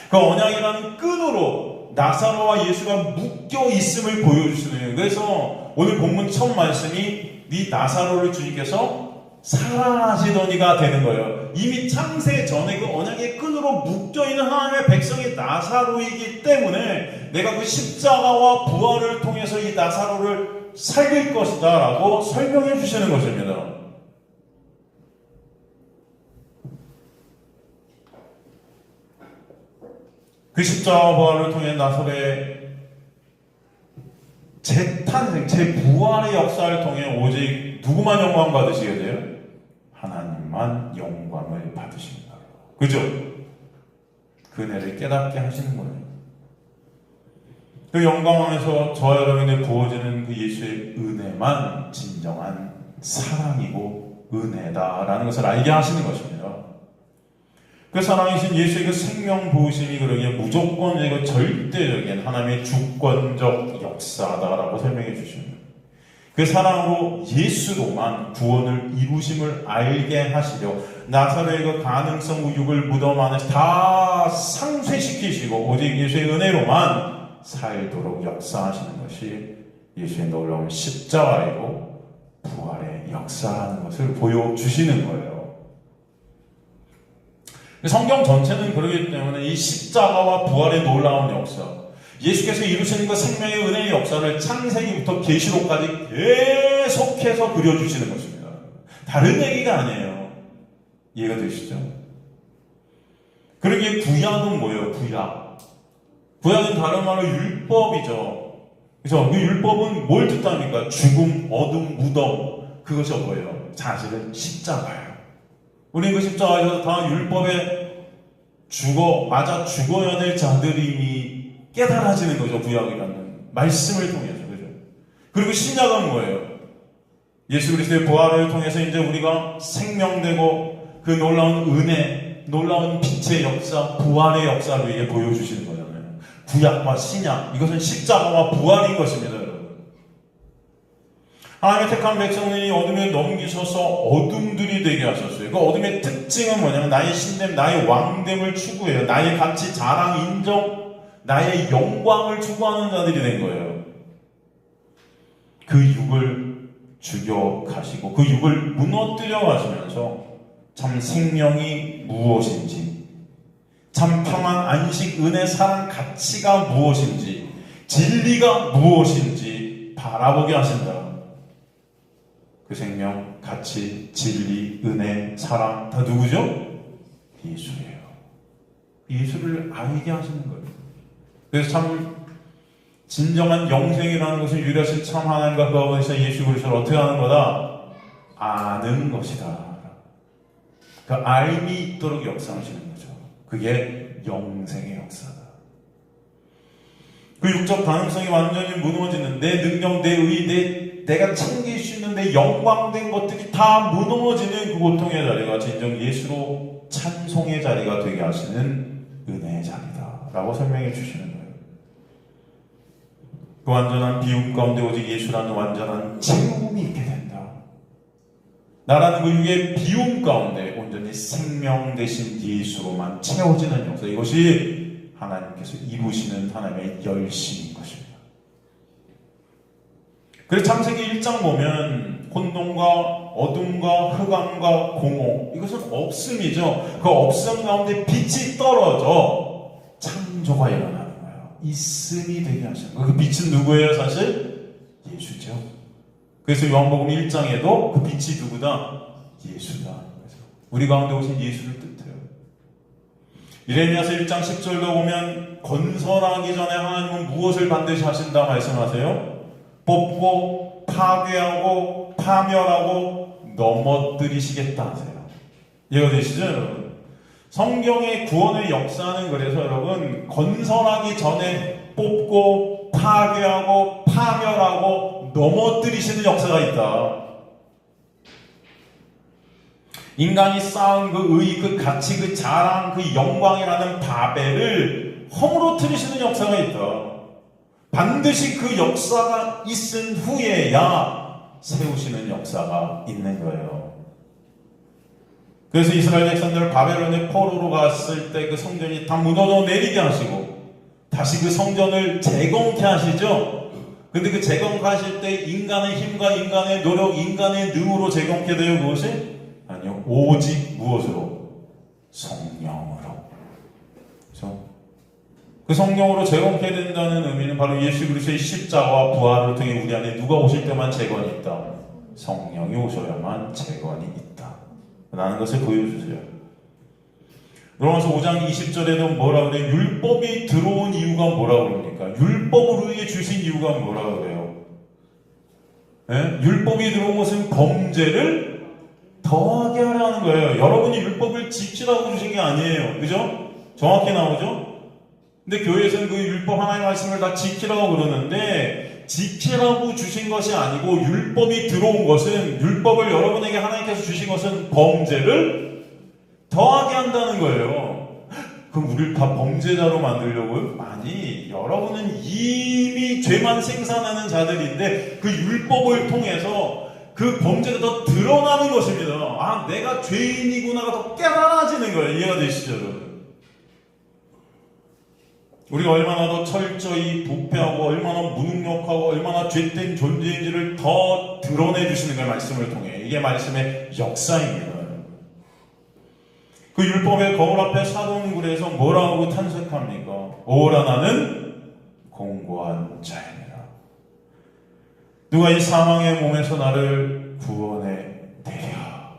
그 언약이라는 끈으로 나사로와 예수가 묶여 있음을 보여주시는 거예요. 그래서 오늘 본문 첫 말씀이 네 나사로를 주님께서 사랑하시더니가 되는 거예요. 이미 창세 전에 그 언약의 끈으로 묶여있는 하나님의 백성이 나사로이기 때문에 내가 그 십자가와 부활을 통해서 이 나사로를 살릴 것이다 라고 설명해 주시는 것입니다. 그 십자가와 부활을 통해 나사로의 재탄생, 재부활의 역사를 통해 오직 누구만 영광 받으시게 돼요? 하나님만 영광을 받으십니다. 그죠? 그 은혜를 깨닫게 하시는 거예요. 그 영광 안에서 저와 여러분에게 부어지는 그 예수의 은혜만 진정한 사랑이고 은혜다라는 것을 알게 하시는 것입니다. 그 사랑이신 예수의 그 생명 부으심이 그러기에 무조건적이고 절대적인 하나님의 주권적 역사다라고 설명해 주십니다. 그 사랑으로 예수로만 구원을 이루심을 알게 하시려 나사로의 그 가능성 우육을 무덤 안에 다 상쇄시키시고 오직 예수의 은혜로만 살도록 역사하시는 것이 예수의 놀라운 십자가이고 부활의 역사라는 것을 보여주시는 거예요. 성경 전체는 그러기 때문에 이 십자가와 부활의 놀라운 역사, 예수께서 이루시는 그 생명의 은혜의 역사를 창세기부터 계시록까지 계속해서 그려주시는 것입니다. 다른 얘기가 아니에요. 이해가 되시죠? 그러기에 구약은 뭐예요? 구약은 다른 말로 율법이죠. 그래서 그 율법은 뭘 뜻합니까? 죽음, 어둠, 무덤, 그것이 뭐예요? 사실은 십자가예요. 우리는 그 십자가에서 다 율법에 맞아 죽어야 될 자들임이 깨달아지는 거죠. 구약이라는 말씀을 통해서. 그죠? 그리고 신약은 뭐예요? 예수 그리스도의 부활을 통해서 이제 우리가 생명되고 그 놀라운 은혜, 놀라운 빛의 역사, 부활의 역사를 우리에게 보여주시는 거잖아요. 구약과 신약, 이것은 십자가와 부활인 것입니다, 여러분. 하나님의 택한 백성들이 어둠에 넘기셔서 어둠들이 되게 하셨어요. 그 어둠의 특징은 뭐냐면 나의 신됨, 나의 왕됨을 추구해요. 나의 가치, 자랑, 인정, 나의 영광을 추구하는 자들이 된 거예요. 그 육을 죽여가시고 그 육을 무너뜨려 가시면서 참 생명이 무엇인지, 참 평안, 안식, 은혜, 사랑, 가치가 무엇인지, 진리가 무엇인지 바라보게 하신다. 그 생명, 가치, 진리, 은혜, 사랑 다 누구죠? 예수예요. 예수를 알게 하시는 거예요. 그래서 참 진정한 영생이라는 것은 유일하신 참 하나님과 그 아버지신 예수 그리스도를 어떻게 하는 거다? 아는 것이다. 그 알미 있도록 역사하시는 거죠. 그게 영생의 역사다. 그 육적 가능성이 완전히 무너지는 내 능력, 내 의, 내가 챙길 수 있는 내 영광된 것들이 다 무너지는 그 고통의 자리가 진정 예수로 찬송의 자리가 되게 하시는 은혜의 자리다 라고 설명해 주시는 거예요. 그 완전한 비움 가운데 오직 예수라는 완전한 채움이 있게 된다. 나라는 그 육의 비움 가운데 온전히 생명 대신 예수로만 채워지는 역사, 이것이 하나님께서 이루시는 하나님의 열심인 것입니다. 그래서 창세기 1장 보면 혼돈과 어둠과 흑암과 공허, 이것은 없음이죠. 그 없음 가운데 빛이 떨어져 창조가 일어나는 거예요. 있음이 되게 하시는 거예요. 그 빛은 누구예요? 사실 예수죠. 그래서 요한복음 1장에도 그 빛이 누구다? 예수다. 우리 가운데 오신 예수를 뜻해요. 이레미야서 1장 10절도 보면 건설하기 전에 하나님은 무엇을 반드시 하신다 말씀하세요? 뽑고 파괴하고 파멸하고 넘어뜨리시겠다 하세요. 이해가 되시죠, 여러분? 성경의 구원의 역사는 그래서 여러분 건설하기 전에 뽑고 파괴하고 파멸하고 넘어뜨리시는 역사가 있다. 인간이 쌓은 그 의, 그 가치, 그 자랑, 그 영광이라는 바벨을 허물어뜨리시는 역사가 있다. 반드시 그 역사가 있은 후에야 세우시는 역사가 있는 거예요. 그래서 이스라엘 백성들 바벨론의 포로로 갔을 때 그 성전이 다 무너져 내리게 하시고 다시 그 성전을 재건케 하시죠. 근데 그 재건케 하실 때 인간의 힘과 인간의 노력, 인간의 능으로 재건케 돼요. 그것이 오직 무엇으로? 성령으로. 그렇죠? 그 성령으로 재건케 된다는 의미는 바로 예수 그리스도의 십자가와 부활을 통해 우리 안에 누가 오실 때만 재건이 있다? 성령이 오셔야만 재건이 있다 라는 것을 보여주세요. 로마서 5장 20절에도 뭐라 그래요? 율법이 들어온 이유가 뭐라 그럽니까? 율법을 우리에게 주신 이유가 뭐라 그래요? 예? 율법이 들어온 것은 범죄를 더하게 하라는 거예요. 여러분이 율법을 지키라고 주신 게 아니에요. 그죠? 정확히 나오죠? 근데 교회에서는 그 율법 하나의 말씀을 다 지키라고 그러는데 지키라고 주신 것이 아니고 율법이 들어온 것은 율법을 여러분에게 하나님께서 주신 것은 범죄를 더하게 한다는 거예요. 그럼 우리를 다 범죄자로 만들려고요? 아니, 여러분은 이미 죄만 생산하는 자들인데 그 율법을 통해서 그 범죄가 더 드러나는 것입니다. 아, 내가 죄인이구나가 더 깨달아지는 거예요. 이해가 되시죠, 여러분? 우리가 얼마나 더 철저히 부패하고 얼마나 무능력하고 얼마나 죄된 존재인지를 더 드러내 주시는 걸 말씀을 통해. 이게 말씀의 역사입니다. 그 율법의 거울 앞에 사도행전에서 뭐라고 탄식합니까? 오라 나는 공고한 자입니다. 누가 이 사망의 몸에서 나를 구원해 내랴.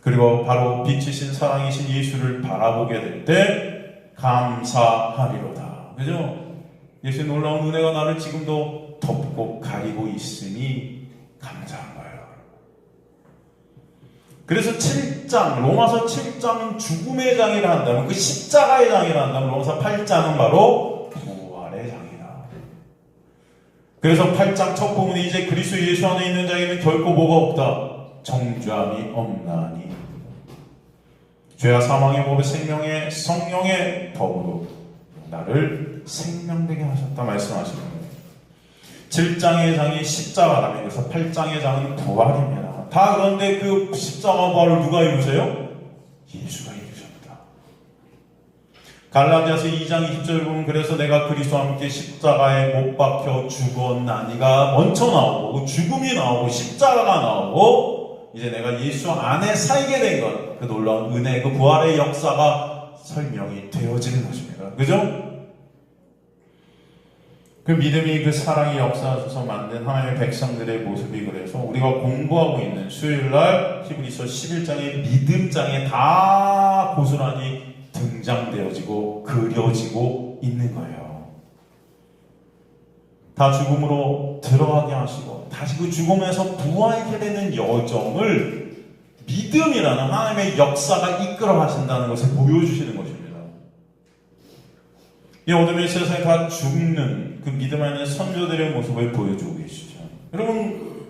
그리고 바로 빛이신 사랑이신 예수를 바라보게 될 때 감사하리로다. 그죠? 예수의 놀라운 은혜가 나를 지금도 덮고 가리고 있으니 감사한 거예요. 그래서 7장, 로마서 7장은 죽음의 장이라 한다면 그 십자가의 장이라 한다면 로마서 8장은 바로 부활의 장이다. 그래서 8장 첫 부분이 이제 그리스도 예수 안에 있는 자에게는 결코 뭐가 없다? 정죄함이 없나니. 죄와 사망의 법의 생명의 성령의 법으로 나를 생명되게 하셨다 말씀하시는 거예요. 7장의 장이 십자가라면 그래서 8장의 장은 부활입니다. 다 그런데 그 십자가 부활을 누가 이루세요? 예수가 이루셨다. 갈라디아서 2장 20절 보면 그래서 내가 그리스도와 함께 십자가에 못 박혀 죽었나니가 먼저 나오고 죽음이 나오고 십자가가 나오고 이제 내가 예수 안에 살게 된 것, 그 놀라운 은혜, 그 부활의 역사가 설명이 되어지는 것입니다. 그죠? 그 믿음이 그 사랑이 역사하셔서 만든 하나님의 백성들의 모습이 그래서 우리가 공부하고 있는 수요일날 히브리서 11장의 믿음장에 다 고스란히 등장되어지고 그려지고 있는 거예요. 다 죽음으로 들어가게 하시고 다시 그 죽음에서 부활하게 되는 여정을 믿음이라는 하나님의 역사가 이끌어 하신다는 것을 보여주시는 것입니다. 이 어둠의 세상에 다 죽는 그 믿음 안에 선조들의 모습을 보여주고 계시죠. 여러분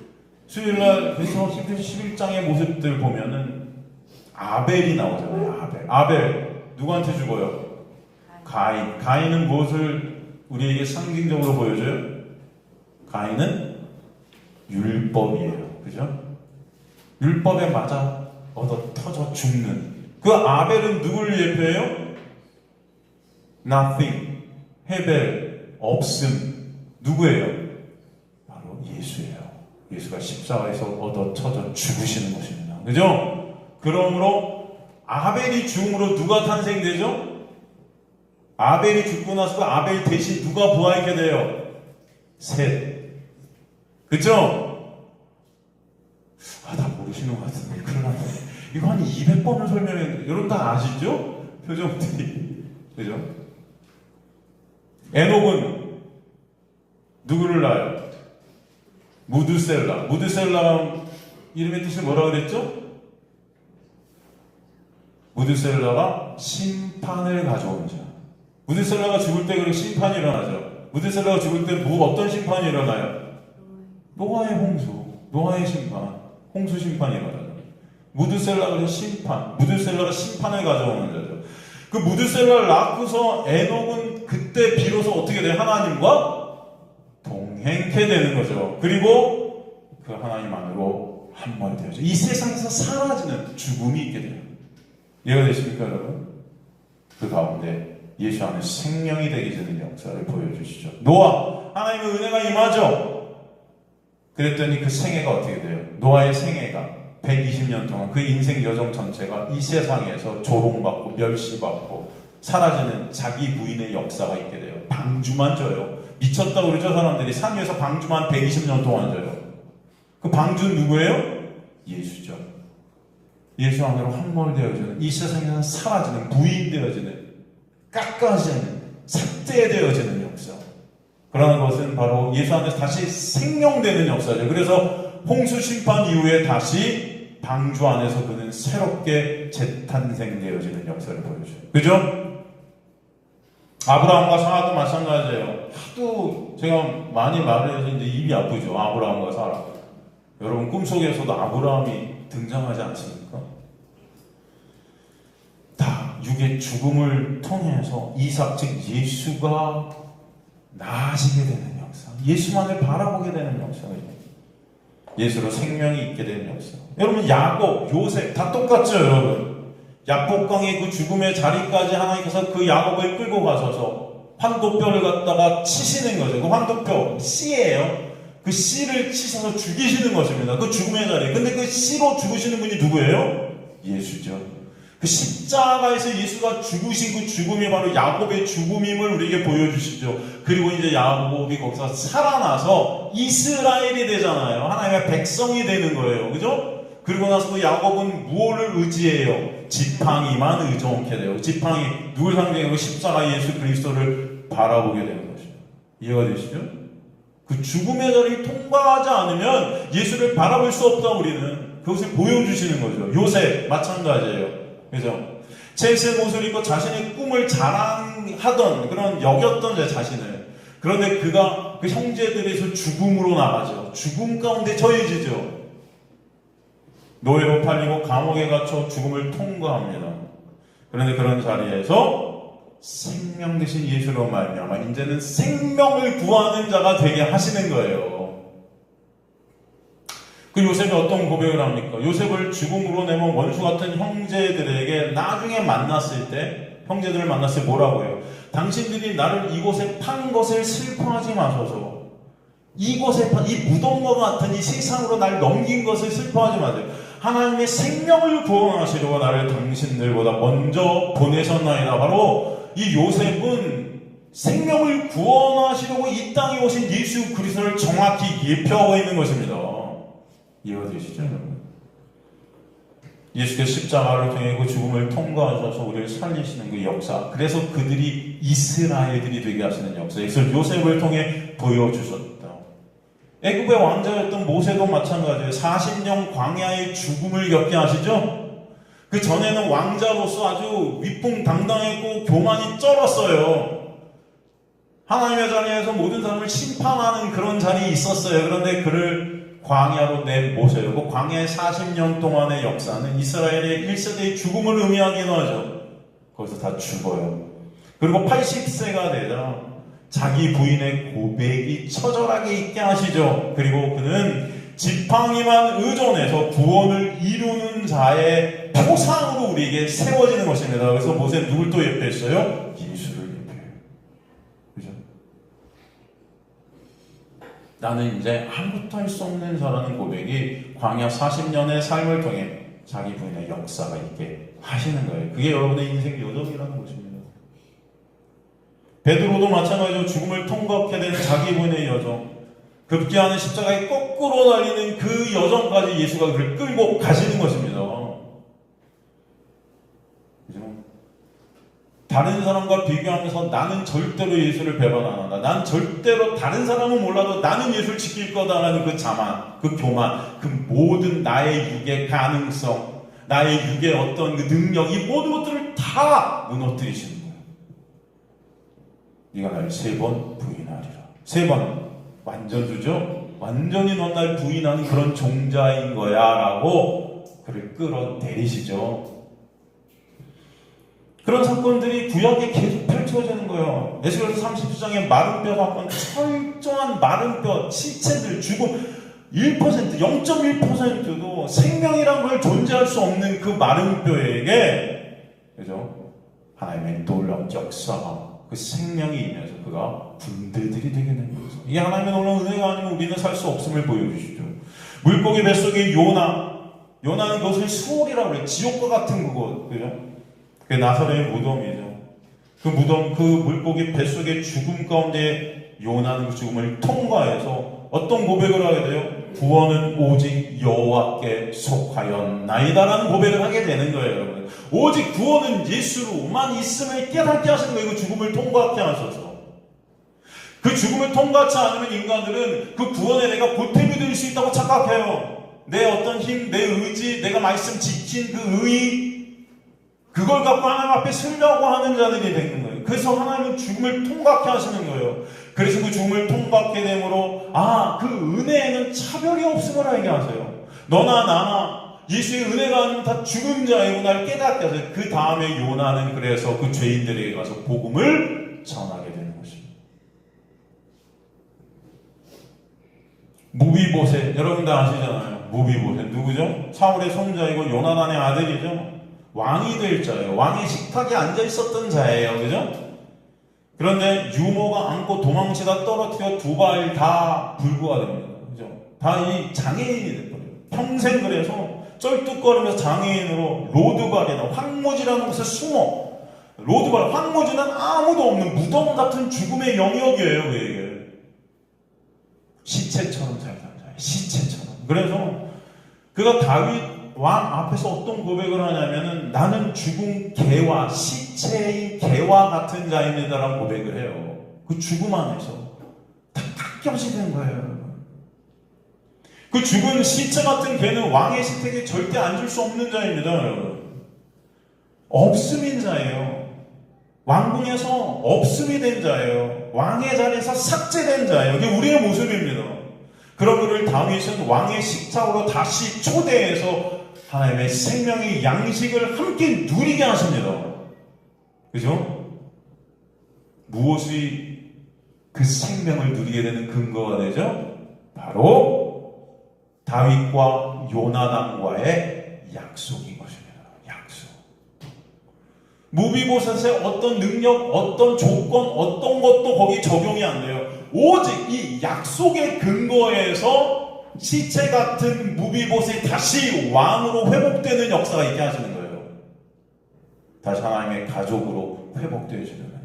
수요일날 그래서 11장의 모습들 보면은 아벨이 나오잖아요. 아벨 누구한테 죽어요? 가인은 무엇을 우리에게 상징적으로 보여줘요? 가인은 율법이에요. 그죠? 율법에 맞아 얻어 터져 죽는 그 아벨은 누구를 예표해요? nothing, 헤벨, 없음. 누구예요? 바로 예수예요. 예수가 십자가에서 얻어 터져 죽으시는 것입니다. 그죠? 그러므로 아벨이 죽음으로 누가 탄생되죠? 아벨이 죽고 나서 그 아벨 대신 누가 부활하게 돼요? 셋. 그쵸? 다 모르시는 것 같은데 큰일 났네. 이거 한 200번을 설명했는데 여러분 다 아시죠? 표정들이. 그죠? 에녹은 누구를 낳아요? 무드셀라 이름의 뜻이 뭐라고 그랬죠? 무드셀라가 심판을 가져오는 자. 무드셀라가 죽을 때 그런 심판이 일어나죠. 무드셀라가 죽을 때 어떤 심판이 일어나요? 노아의 홍수, 노아의 심판, 홍수 심판이 일어나죠. 무드셀라가 심판을 가져오는 자죠. 그 무드셀라를 낳고서 에녹은 그때 비로소 어떻게 돼요? 하나님과 동행케 되는 거죠. 그리고 그 하나님 안으로 한몰 되어져. 이 세상에서 사라지는 죽음이 있게 돼요. 이해가 되십니까, 여러분? 그 가운데 예수 안에 생명이 되게 되는 역사를 보여주시죠. 노아, 하나님의 은혜가 임하죠. 그랬더니 그 생애가 어떻게 돼요? 노아의 생애가 120년 동안 그 인생 여정 전체가 이 세상에서 조롱받고 멸시받고 사라지는 자기 부인의 역사가 있게 돼요. 방주만 져요. 미쳤다고 그러죠. 사람들이 산 위에서 방주만 120년 동안 져요. 그 방주는 누구예요? 예수죠. 예수 안으로 함몰되어지는, 이 세상에서 사라지는, 부인되어지는, 깎아지는, 삭제되어지는 역사. 그러는 것은 바로 예수 안에서 다시 생명되는 역사죠. 그래서 홍수 심판 이후에 다시 방주 안에서 그는 새롭게 재탄생되어지는 역사를 보여줘요. 그죠? 아브라함과 사라도 마찬가지예요. 하도 제가 많이 말을 해서 이제 입이 아프죠. 아브라함과 사라. 여러분 꿈속에서도 아브라함이 등장하지 않습니까? 다 육의 죽음을 통해서 이삭 즉 예수가 나아지게 되는 역사, 예수만을 바라보게 되는 역사가 있습니다. 예수로 생명이 있게 되는 역사. 여러분 야곱, 요셉 다 똑같죠. 여러분 야복강의 그 죽음의 자리까지 하나님께서 그 야곱을 끌고 가셔서 환도뼈를 갖다가 치시는 거죠. 그 환도뼈 씨예요. 그 씨를 치셔서 죽이시는 것입니다. 그 죽음의 자리. 근데 그 씨로 죽으시는 분이 누구예요? 예수죠. 그 십자가에서 예수가 죽으신 그 죽음이 바로 야곱의 죽음임을 우리에게 보여주시죠. 그리고 이제 야곱이 거기서 살아나서 이스라엘이 되잖아요. 하나님의 백성이 되는 거예요. 그죠? 그리고 나서 그 야곱은 무엇을 의지해요? 지팡이만 의존하게 돼요. 지팡이, 누굴 상징하고 십자가 예수 그리스도를 바라보게 되는 것이죠. 이해가 되시죠? 그 죽음의 자리를 통과하지 않으면 예수를 바라볼 수 없다. 우리는 그것을 보여주시는 거죠. 요셉 마찬가지예요. 그죠? 첼시의 옷을 입고 자신의 꿈을 자랑하던 그런 여겼던 제 자신을, 그런데 그가 그 형제들에서 죽음으로 나가죠. 죽음 가운데 처해지죠. 노예로 팔리고 감옥에 갇혀 죽음을 통과합니다. 그런데 그런 자리에서 생명 되신 예수로 말미암아 이제는 생명을 구하는 자가 되게 하시는 거예요. 그 요셉이 어떤 고백을 합니까? 요셉을 죽음으로 내몬 원수 같은 형제들에게 나중에 만났을 때, 형제들을 만났을 때 뭐라고 해요? 당신들이 나를 이곳에 판 것을 슬퍼하지 마소서. 이곳에 이 무덤과 같은 이 세상으로 날 넘긴 것을 슬퍼하지 마세요. 하나님의 생명을 구원하시려고 나를 당신들보다 먼저 보내셨나이다. 바로 이 요셉은 생명을 구원하시려고 이 땅에 오신 예수 그리스도를 정확히 예표하고 있는 것입니다. 이해가 되시죠, 여러분? 예수께서 십자가를 통해 그 죽음을 통과하셔서 우리를 살리시는 그 역사, 그래서 그들이 이스라엘들이 되게 하시는 역사, 그래서 요셉을 통해 보여주셨다. 애굽의 왕자였던 모세도 마찬가지예요. 40년 광야의 죽음을 겪게 하시죠. 그 전에는 왕자로서 아주 위풍당당했고 교만이 쩔었어요. 하나님의 자리에서 모든 사람을 심판하는 그런 자리에 있었어요. 그런데 그를 광야로 낸 모세였고, 광야의 40년 동안의 역사는 이스라엘의 1세대의 죽음을 의미하기도 하죠. 거기서 다 죽어요. 그리고 80세가 되자 자기 부인의 고백이 처절하게 있게 하시죠. 그리고 그는 지팡이만 의존해서 구원을 이루는 자의 표상으로 우리에게 세워지는 것입니다. 그래서 모세는 누굴 또 예표했어요? 예수를 예표해요. 그죠? 나는 이제 아무것도 할 수 없는 자라는 고백이 광야 40년의 삶을 통해 자기 부인의 역사가 있게 하시는 거예요. 그게 여러분의 인생 여정이라는 것입니다. 베드로도 마찬가지로 죽음을 통과하게 되는 자기 부인의 여정, 급기야는 십자가에 거꾸로 달리는 그 여정까지 예수가 그를 끌고 가시는 것입니다. 그죠? 다른 사람과 비교하면서 나는 절대로 예수를 배반 안 한다. 난 절대로 다른 사람은 몰라도 나는 예수를 지킬 거다라는 그 자만, 그 교만, 그 모든 나의 육의 가능성, 나의 육의 어떤 그 능력, 이 모든 것들을 다 무너뜨리시는 거예요. 네가 날 3번 부인하리라. 3번 완전주죠? 완전히 넌 날 부인하는 그런 종자인 거야 라고 그를 끌어내리시죠. 그런 사건들이 구약에 계속 펼쳐지는 거예요. 에스겔서 30장에 마른 뼈 사건, 철저한 마른 뼈, 시체들, 죽음 1%, 0.1%도 생명이란 걸 존재할 수 없는 그 마른 뼈에게, 그죠? 하나님의 놀라운 역사가, 그 생명이 임해서 그가 군대들이 되게 된 거죠. 이게 하나님의 놀라운 은혜가 아니면 우리는 살 수 없음을 보여주시죠. 물고기 뱃속의 요나, 요나는 그것을 수월이라고 그래요. 지옥과 같은 그거, 그죠? 그게 나사렛의 무덤이죠. 그 무덤, 그 물고기 뱃속의 죽음 가운데 요나는 그 죽음을 통과해서 어떤 고백을 하게 돼요? 구원은 오직 여호와께 속하였나이다라는 고백을 하게 되는 거예요, 여러분. 오직 구원은 예수로만 있음을 깨닫게 하시는 거예요. 그 죽음을 통과하게 하셔서. 그 죽음을 통과하지 않으면 인간들은 그 구원에 내가 보탬이 될 수 있다고 착각해요. 내 어떤 힘, 내 의지, 내가 말씀 지킨 그 의, 그걸 갖고 하나님 앞에 서려고 하는 자들이 되는 거예요. 그래서 하나님은 죽음을 통과하게 하시는 거예요. 그래서 그 죽음을 통과하게 되므로 그 은혜에는 차별이 없음을 알게 하세요. 너나 나나 예수의 은혜가 아니면 다 죽은 자이고 날 깨닫게 하세요. 그 다음에 요나는 그래서 그 죄인들에게 가서 복음을 전하게 되는 것입니다. 무비보셋, 여러분 다 아시잖아요. 무비보셋 누구죠? 사울의 손자이고 요나단의 아들이죠. 왕이 될 자예요. 왕의 식탁에 앉아 있었던 자예요. 그죠? 그런데 유모가 안고 도망치다 떨어뜨려 두 발 다 불구가 됩니다. 그죠? 다 이 장애인이 됐거든요. 평생 그래서 쩔뚝거리면서 장애인으로 로드발이나 황무지라는 곳에 숨어. 로드발, 황무지는 아무도 없는 무덤 같은 죽음의 영역이에요. 그에게. 시체처럼 살던 자예요. 시체처럼. 그래서 그가 다윗 왕 앞에서 어떤 고백을 하냐면은 나는 죽은 개와 시체인 개와 같은 자입니다라는 고백을 해요. 그 죽음 안에서 다 깎여지는 거예요. 그 죽은 시체 같은 개는 왕의 식탁에 절대 앉을 수 없는 자입니다, 여러분. 없음인 자예요. 왕궁에서 없음이 된 자예요. 왕의 자리에서 삭제된 자예요. 이게 우리의 모습입니다. 그런 그를 다윗은 왕의 식탁으로 다시 초대해서 하나님의 생명의 양식을 함께 누리게 하십니다. 그죠? 무엇이 그 생명을 누리게 되는 근거가 되죠? 바로 다윗과 요나단과의 약속인 것입니다. 약속. 무비보셋의 어떤 능력, 어떤 조건, 어떤 것도 거기 적용이 안 돼요. 오직 이 약속의 근거에서 시체 같은 무비보셋이 다시 왕으로 회복되는 역사가 있게 하시는 거예요. 다시 하나님의 가족으로 회복되어지는 거예요.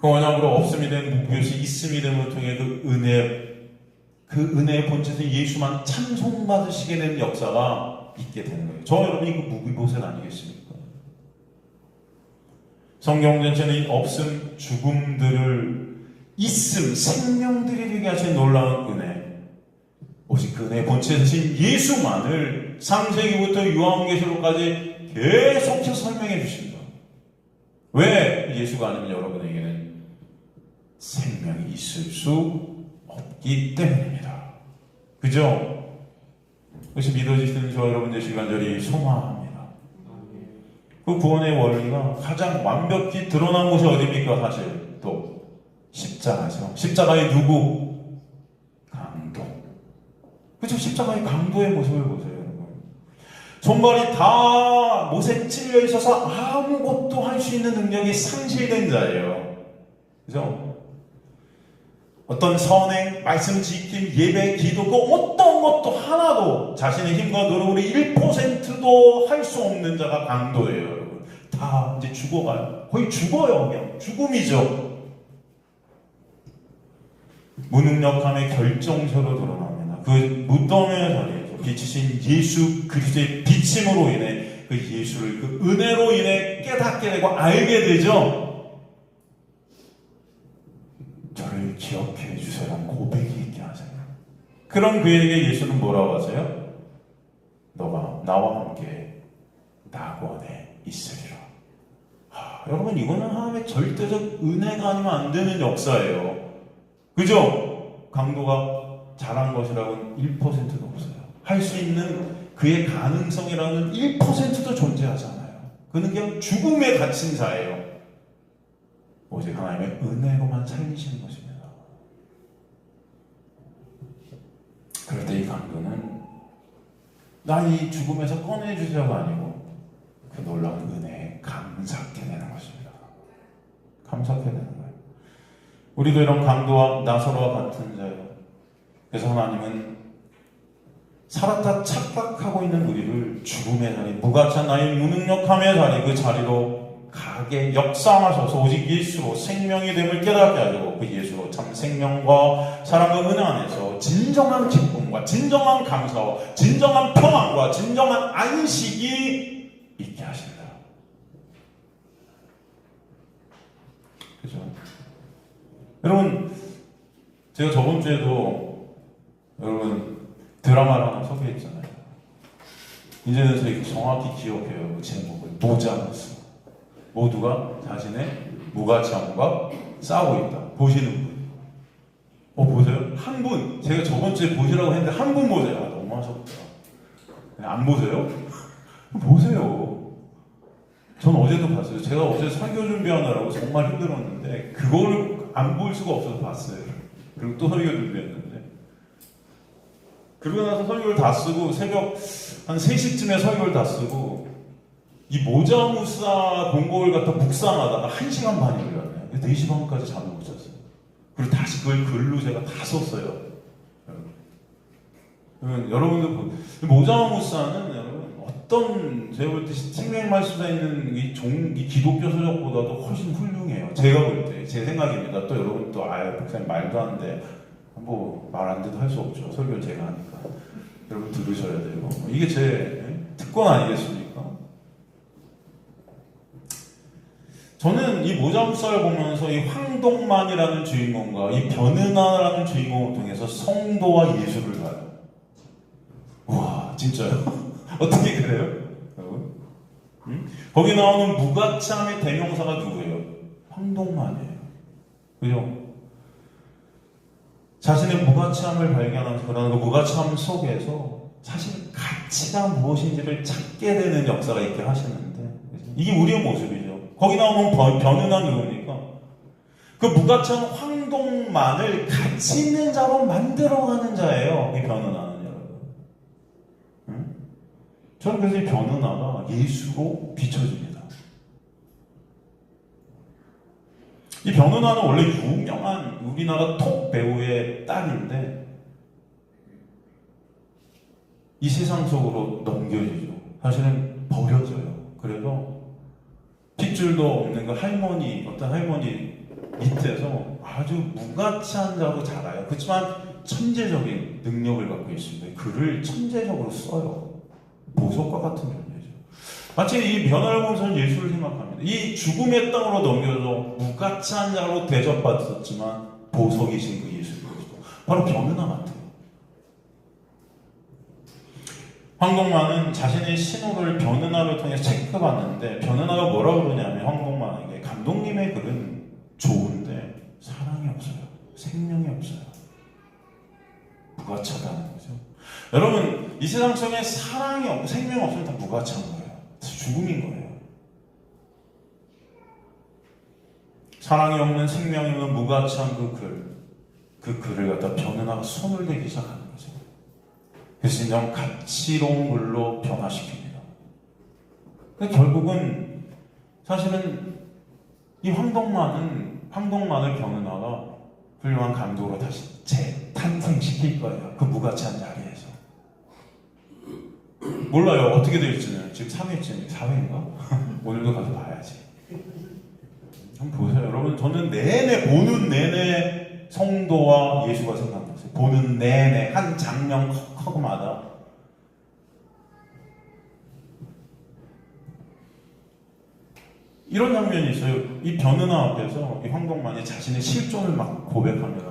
그 언약으로 없음이 된 무비보셋이 있음이 됨을 통해 그 은혜의 본체에서 예수만 찬송받으시게 되는 역사가 있게 되는 거예요. 저 여러분이 그 무비보셋 아니겠습니까? 성경 전체는 이 없음, 죽음들을 있음, 생명들이 되게 하신 놀라운 은혜. 오직 그 은혜의 본체이신 예수만을 창세기부터 요한계시록까지 계속해서 설명해 주십니다. 왜 예수가 아니면 여러분에게는 생명이 있을 수 없기 때문입니다. 그죠? 그것이 믿어지시는 저 여러분 되시길 간절히 소망합니다. 그 구원의 원리가 가장 완벽히 드러난 곳이 어디입니까? 사실 또 십자가죠. 십자가의 누구? 강도. 그죠? 십자가의 강도의 모습을 보세요, 여러분. 손발이 다 못에 찔려 있어서 아무것도 할 수 있는 능력이 상실된 자예요. 그죠? 어떤 선행, 말씀 지킴, 예배, 기도, 그 어떤 것도 하나도 자신의 힘과 노력으로 1%도 할 수 없는 자가 강도예요, 여러분. 다 이제 죽어가요. 거의 죽어요, 그냥. 죽음이죠. 무능력함의 결정서로 드러납니다. 그 무덤의 자리에서 빛이신 예수 그리스도의 비침으로 인해 그 예수를 그 은혜로 인해 깨닫게 되고 알게 되죠. 저를 기억해 주세요라는 고백이 있게 하세요. 그럼 그에게 예수는 뭐라고 하세요? 너가 나와 함께 낙원에 있으리라. 여러분 이거는 하나님의 절대적 은혜가 아니면 안 되는 역사예요. 그죠? 강도가 잘한 것이라고는 1%도 없어요. 할 수 있는 그의 가능성이라는 1%도 존재하지 않아요. 그는 그냥 죽음에 갇힌 자예요. 오직 하나님의 은혜로만 살리시는 것입니다. 그럴 때 이 강도는 나 이 죽음에서 꺼내주세요가 아니고 그 놀라운 은혜에 감사하게 되는 것입니다. 감사하게 되는 거예요. 우리도 이런 강도와 나사로와 같은 자예요. 그래서 하나님은 살았다 착각하고 있는 우리를 죽음의 자리, 무가치한 나의 무능력함의 자리, 그 자리로 가게 역사하셔서 오직 예수로 생명이 됨을 깨닫게 하시고 그 예수로 참 생명과 사랑과 은혜 안에서 진정한 기쁨과 진정한 감사와 진정한 평안과 진정한 안식이 있게 하신다. 그죠? 여러분, 제가 저번 주에도 여러분 드라마를 하나 소개했잖아요. 이제는 저희 정확히 기억해요. 그 제목을. 모자무스. 모두가 자신의 무가치함과 싸우고 있다. 보시는 분. 보세요? 한 분. 제가 저번 주에 보시라고 했는데 한 분 보세요. 너무 하셨다. 안 보세요? 보세요. 전 어제도 봤어요. 제가 어제 설교 준비하느라고 정말 힘들었는데 그걸 안 볼 수가 없어서 봤어요. 그리고 또 설교 준비했는데 그러고 나서 설교를 다 쓰고 새벽 한 3시쯤에 설교를 다 쓰고 이 모자무사 본고를 갖다 묵상하다가 1시간 반이 걸렸네요. 4시 반까지 잠을 못 잤어요. 그리고 다시 그걸 글로 제가 다 썼어요. 그러면 여러분들 모자무사는 여러분 어떤 제가 볼 때 생명 말씀에 있는 이 기독교 서적보다도 훨씬 훌륭해요. 제가 볼 때 제 생각입니다. 또 여러분 또 목사님 말도 안 돼. 뭐 말 안 돼도 할 수 없죠. 설교를 제가 하니까 여러분 들으셔야 돼요. 이게 제 특권 아니겠습니까? 저는 이 모자무사를 보면서 이 황동만이라는 주인공과 이 변은하라는 주인공을 통해서 성도와 예수를 봐요. 와, 진짜요? 어떻게 그래요? 여러분? 거기 나오는 무가참의 대명사가 누구예요? 황동만이에요. 그죠? 자신의 무가치함을 발견하면서 그러는 그 무가치함 속에서 사실 가치가 무엇인지를 찾게 되는 역사가 있게 하시는데 이게 우리의 모습이죠. 거기 나오면 변은한 누굽니까? 그 무가치한 황동만을 가치 있는 자로 만들어가는 자예요. 이 변은하는 여러분. 저는 그래서 이 변은하가 예수로 비춰집니다. 이 변은하는 원래 유명한 우리나라 톱 배우의 딸인데 이 세상 속으로 넘겨지죠. 사실은 버려져요. 그래서 핏줄도 없는 그 어떤 할머니 밑에서 아주 무가치한 자로 자라요. 그렇지만 천재적인 능력을 갖고 있습니다. 글을 천재적으로 써요. 보석과 같은 존재죠. 마치 이 변화를 보면서 예수를 생각합니다. 이 죽음의 땅으로 넘겨져 무가치한 자로 대접받았지만 보석이신 그 예수 그리스도. 바로 변은하 같아요. 황동만은 자신의 신호를 변은하를 통해서 체크받는데 변은하가 뭐라고 그러냐면 황동만에게 감독님의 글은 좋은데 사랑이 없어요. 생명이 없어요. 무가치하다는 거죠. 여러분 이 세상 속에 사랑이 없고 생명이 없으면 다 무가치한 거예요. 죽음인 거예요. 사랑이 없는 생명이 없는 무가치한 그 글을 갖다 변은하가 손을 대기 시작하는 거죠. 그래서 진정 가치로운 글로 변화시킵니다. 근데 결국은 사실은 이 황동만을 변은하가 훌륭한 감독으로 다시 재탄생시킬 거예요. 그 무가치한 자리에서. 몰라요. 어떻게 될지는. 지금 3회쯤, 4회인가? 오늘도 가서 봐야지. 한번 보세요. 여러분, 저는 보는 내내 성도와 예수가 생각났어요. 보는 내내 한 장면 컷마다 이런 장면이 있어요. 이 변은하 앞에서 이 황동만이 자신의 실존을 막 고백합니다.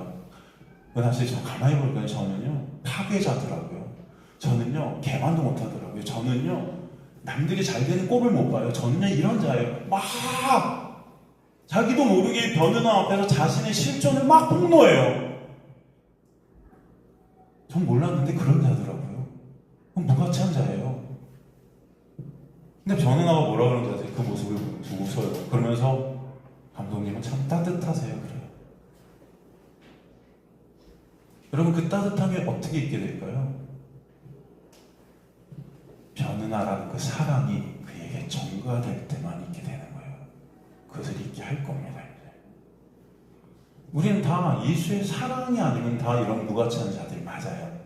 사실 저 가만히 보니까 저는요 파괴자더라고요. 저는요 개만도 못하더라고요. 저는요 남들이 잘 되는 꼴을 못 봐요. 저는요 이런 자예요. 막 자기도 모르게 변은하 앞에서 자신의 실존을 막 폭로해요. 전 몰랐는데 그런 자더라고요. 무가치한 자예요. 근데 변은하가 뭐라 그러는지 아세요? 그 모습을 보고 웃어요. 그러면서 감독님은 참 따뜻하세요. 그래요. 여러분 그 따뜻함이 어떻게 있게 될까요? 변은하라는 그 사랑이 그에게 전가될 때만 있게 되는 거예요. 그것을 있게 할 겁니다. 이제. 우리는 다 예수의 사랑이 아니면 다 이런 무가치한 자들이 맞아요.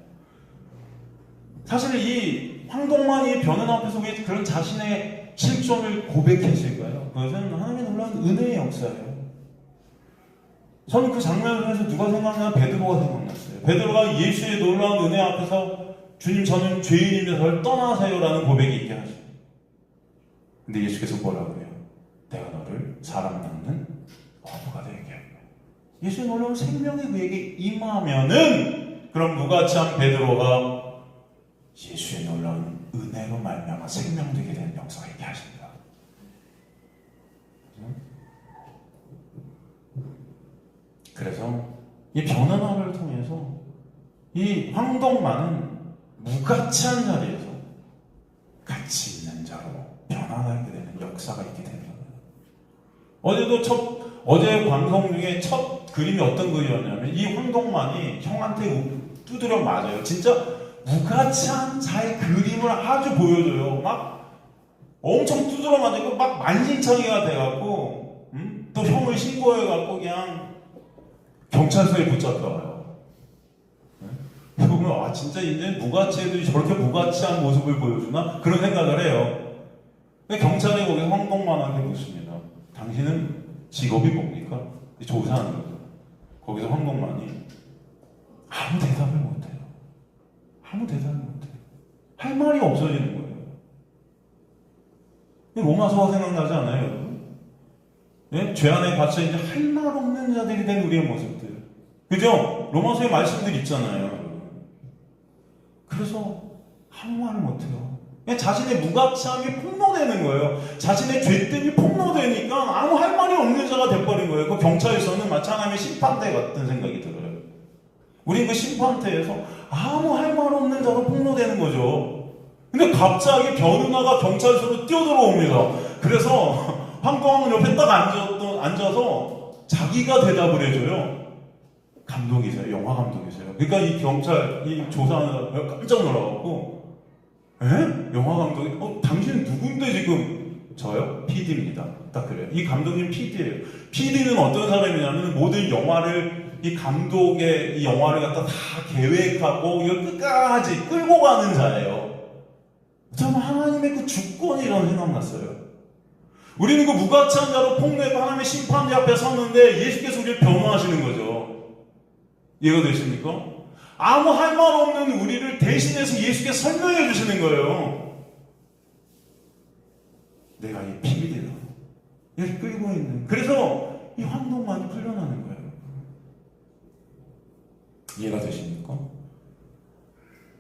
사실 이 황동만이 변은 앞에서 왜 그런 자신의 실존을 고백했을까요? 그것은 하나님의 놀라운 은혜의 역사예요. 저는 그 장면을 통해서 누가 생각나면 베드로가 생각났어요. 베드로가 예수의 놀라운 은혜 앞에서 주님 저는 죄인입니다. 저를 떠나세요라는 고백이 있게 하죠. 근데 예수께서 뭐라고 해요? 내가 너를 사람 낳는 어부가 되게 합니다. 예수의 놀라운 생명이 그에게 임하면은 그럼 무가치한 베드로가 예수의 놀라운 은혜로 말미암아 생명되게 되는 역사가 있게 하십니다. 그래서 이 변화를 통해서 이 황동만은 무가치한 자리에서 가치 있는 자로 변화하게 되는 역사가 있게 됩니다. 어제 방송 중에 첫 그림이 어떤 그림이었냐면 이 황동만이 형한테 두드려 맞아요. 진짜 무가치한 자의 그림을 아주 보여줘요. 막 엄청 두드려 맞고 막 만신창이가 돼갖고 또 형을 신고해갖고 그냥 경찰서에 붙잡혀 와요. 보면 진짜 이제 무가치 애들이 저렇게 무가치한 모습을 보여주나? 그런 생각을 해요. 경찰이 거기 황동만한테 묻습니다. 당신은 직업이 뭡니까? 조사하는 거죠. 거기서 황동만이 아무 대답을 못해요. 아무 대답을 못해요. 할 말이 없어지는 거예요. 로마서가 생각나지 않아요, 여러분? 네? 죄 안에 갇혀 이제 할 말 없는 자들이 된 우리의 모습들. 그죠? 로마서의 말씀들 있잖아요. 그래서 아무 말을 못해요. 그냥 자신의 무가치함이 폭로되는 거예요. 자신의 죄됨이 폭로되니까 아무 할 말이 없는 자가 돼버린 거예요. 그 경찰에서는 마치 하나님의 심판대 같은 생각이 들어요. 우린 그 심판대에서 아무 할 말 없는 자로 폭로되는 거죠. 근데 갑자기 변은하가 경찰서로 뛰어들어옵니다. 그래서 황동왕은 옆에 딱 앉아서 자기가 대답을 해줘요. 감독이세요. 영화 감독이세요. 그러니까 이 경찰, 이 조사하는 깜짝 놀라갖고 에? 영화 감독이? 당신 누군데 지금? 저요? PD입니다. 딱 그래요. 이 감독님 PD예요. PD는 어떤 사람이냐면 모든 영화를 이 감독의 이 영화를 갖다 다 계획하고 이걸 끝까지 끌고 가는 자예요. 저는 하나님의 그 주권이라는 생각났어요. 우리는 그 무가치한 자로 폭로했고 하나님의 심판대 앞에 섰는데 예수께서 우리를 변호하시는 거죠. 이해가 되십니까? 아무 할 말 없는 우리를 대신해서 예수께서 설명해 주시는 거예요. 내가 이 PD다. 얘를 끌고 있는. 그래서 이 황동만이 풀려나는 거예요. 이해가 되십니까?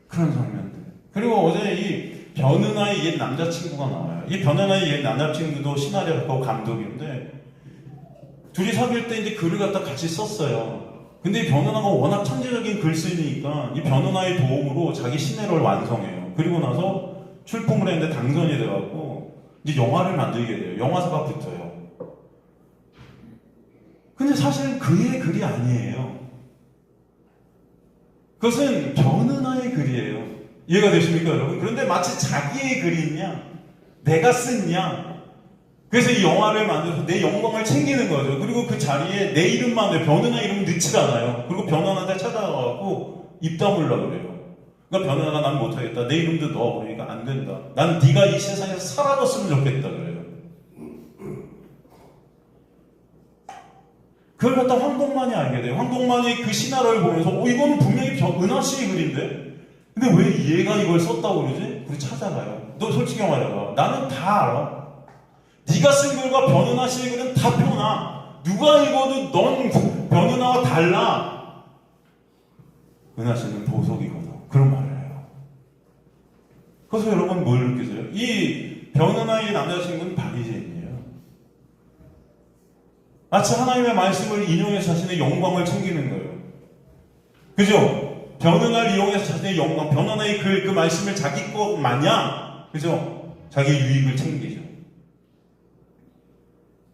그런 장면들. 그리고 어제 이 변은아의 옛 남자친구가 나와요. 이 변은아의 옛 남자친구도 시나리오하고 감독인데 둘이 사귈 때 이제 글을 갖다 같이 썼어요. 근데 이 변은아가 워낙 천재적인 글쓰니까 이 변은아의 도움으로 자기 시나리오를 완성해요. 그리고 나서 출품을 했는데 당선이 돼갖고 이제 영화를 만들게 돼요. 영화사가 붙어요. 근데 사실은 그의 글이 아니에요. 그것은 변은아의 글이에요. 이해가 되십니까, 여러분? 그런데 마치 자기의 글이냐, 내가 쓴냐. 그래서 이 영화를 만들어서 내 영광을 챙기는 거죠. 그리고 그 자리에 내 이름만 내 변은아 이름은 넣지 않아요. 그리고 변은아한테 찾아가고 입 다물라고 그래요. 그러니까 변은아가 난 못하겠다. 내 이름도 넣어. 그러니까 안 된다. 난 네가 이 세상에서 사라졌으면 좋겠다 그래요. 그걸 갖다 황동만이 알게 돼요. 황동만이 그 시나리오를 보면서 이거는 분명히 은하 씨의 글인데 근데 왜 얘가 이걸 썼다고 그러지? 그리고 찾아가요. 너 솔직히 말해봐. 나는 다 알아. 네가 쓴 글과 변은하 씨의 글은 다 표나. 누가 읽어도 넌 변은하와 달라. 은하 씨는 보석이거든. 그런 말을 해요. 그래서 여러분 뭘 느끼세요? 이 변은하의 남자친구는 바리새인이에요. 마치 하나님의 말씀을 인용해서 자신의 영광을 챙기는 거예요. 그죠? 변은아를 이용해서 자신의 영광, 변은아의 그 말씀을 자기 것 마냥, 그죠? 자기 유익을 챙기죠.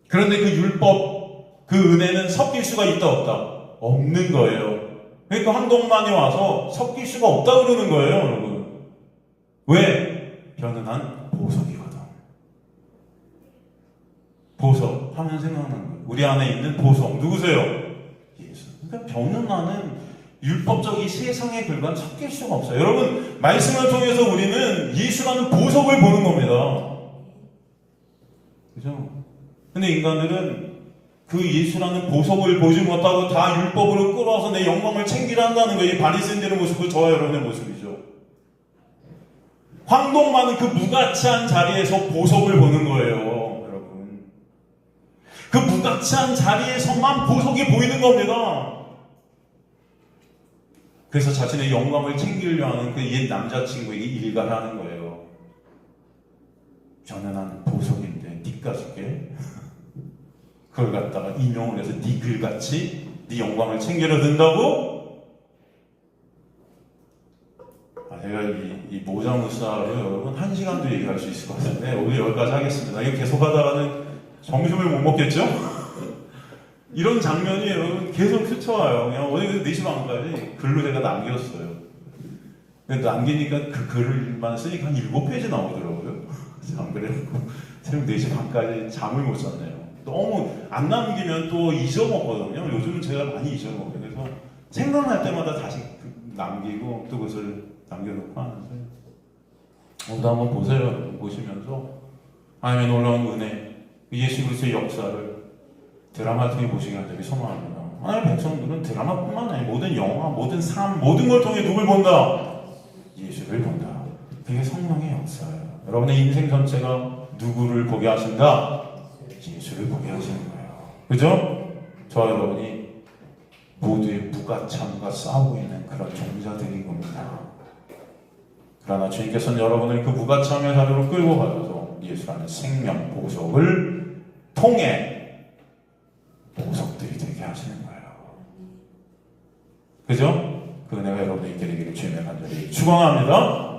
그런데 그 율법, 그 은혜는 섞일 수가 있다, 없다? 없는 거예요. 그러니까 황동만이 와서 섞일 수가 없다 그러는 거예요, 여러분. 왜? 변은아는 보석이거든. 보석 하면 생각나는 거예요. 우리 안에 있는 보석. 누구세요? 예수. 그러니까 변은아는 율법적 이 세상의 글과는 섞일 수가 없어요. 여러분, 말씀을 통해서 우리는 예수라는 보석을 보는 겁니다. 그죠? 근데 인간들은 그 예수라는 보석을 보지 못하고 다 율법으로 끌어와서 내 영광을 챙기려 한다는 거예요. 이 바리새인들의 모습은 저와 여러분의 모습이죠. 황동 많은 그 무가치한 자리에서 보석을 보는 거예요, 여러분. 그 무가치한 자리에서만 보석이 보이는 겁니다. 그래서 자신의 영광을 챙기려 하는 그 옛 남자친구에게 일가를 하는 거예요. 저는 한 보석인데 니까 줄게. 그걸 갖다가 인용을 해서 네 글같이 네 영광을 챙기려 든다고? 제가 이 모자무사로 여러분 1시간도 얘기할 수 있을 것 같은데 오늘 여기까지 하겠습니다. 이거 계속 하다가는 점심을 못 먹겠죠? 이런 장면이 여러분 계속 스쳐와요. 그냥 어제 4시 반까지 글로 제가 남겼어요. 근데 남기니까 그 글만 쓰니까 한 7페이지 나오더라고요. 안 그래갖고 새벽 4시 반까지 잠을 못 잤네요. 너무 안 남기면 또 잊어먹거든요. 요즘은 제가 많이 잊어먹어요. 그래서 생각날 때마다 다시 남기고 또 그것을 남겨놓고 하는데 오늘도 한번 보세요. 보시면서 하나님의 놀라운 은혜, 예수 그리스도의 역사를 드라마를 통해 보시기 간절히 소망합니다. 하나님의 백성들은 드라마뿐만 아니라 모든 영화, 모든 삶, 모든 걸 통해 누굴 본다? 예수를 본다. 그게 성령의 역사예요. 여러분의 인생 전체가 누구를 보게 하신다? 예수를 보게 하시는 거예요. 그죠? 저와 여러분이 모두의 무가참과 싸우고 있는 그런 종자들인 겁니다. 그러나 주님께서는 여러분을 그 무가참의 자리로 끌고 가셔서 예수라는 생명 보석을 통해 보석들이 되게 하시는 거예요. 그죠? 그 은혜가 여러분에게 되기를 주님의 간절히 축원합니다.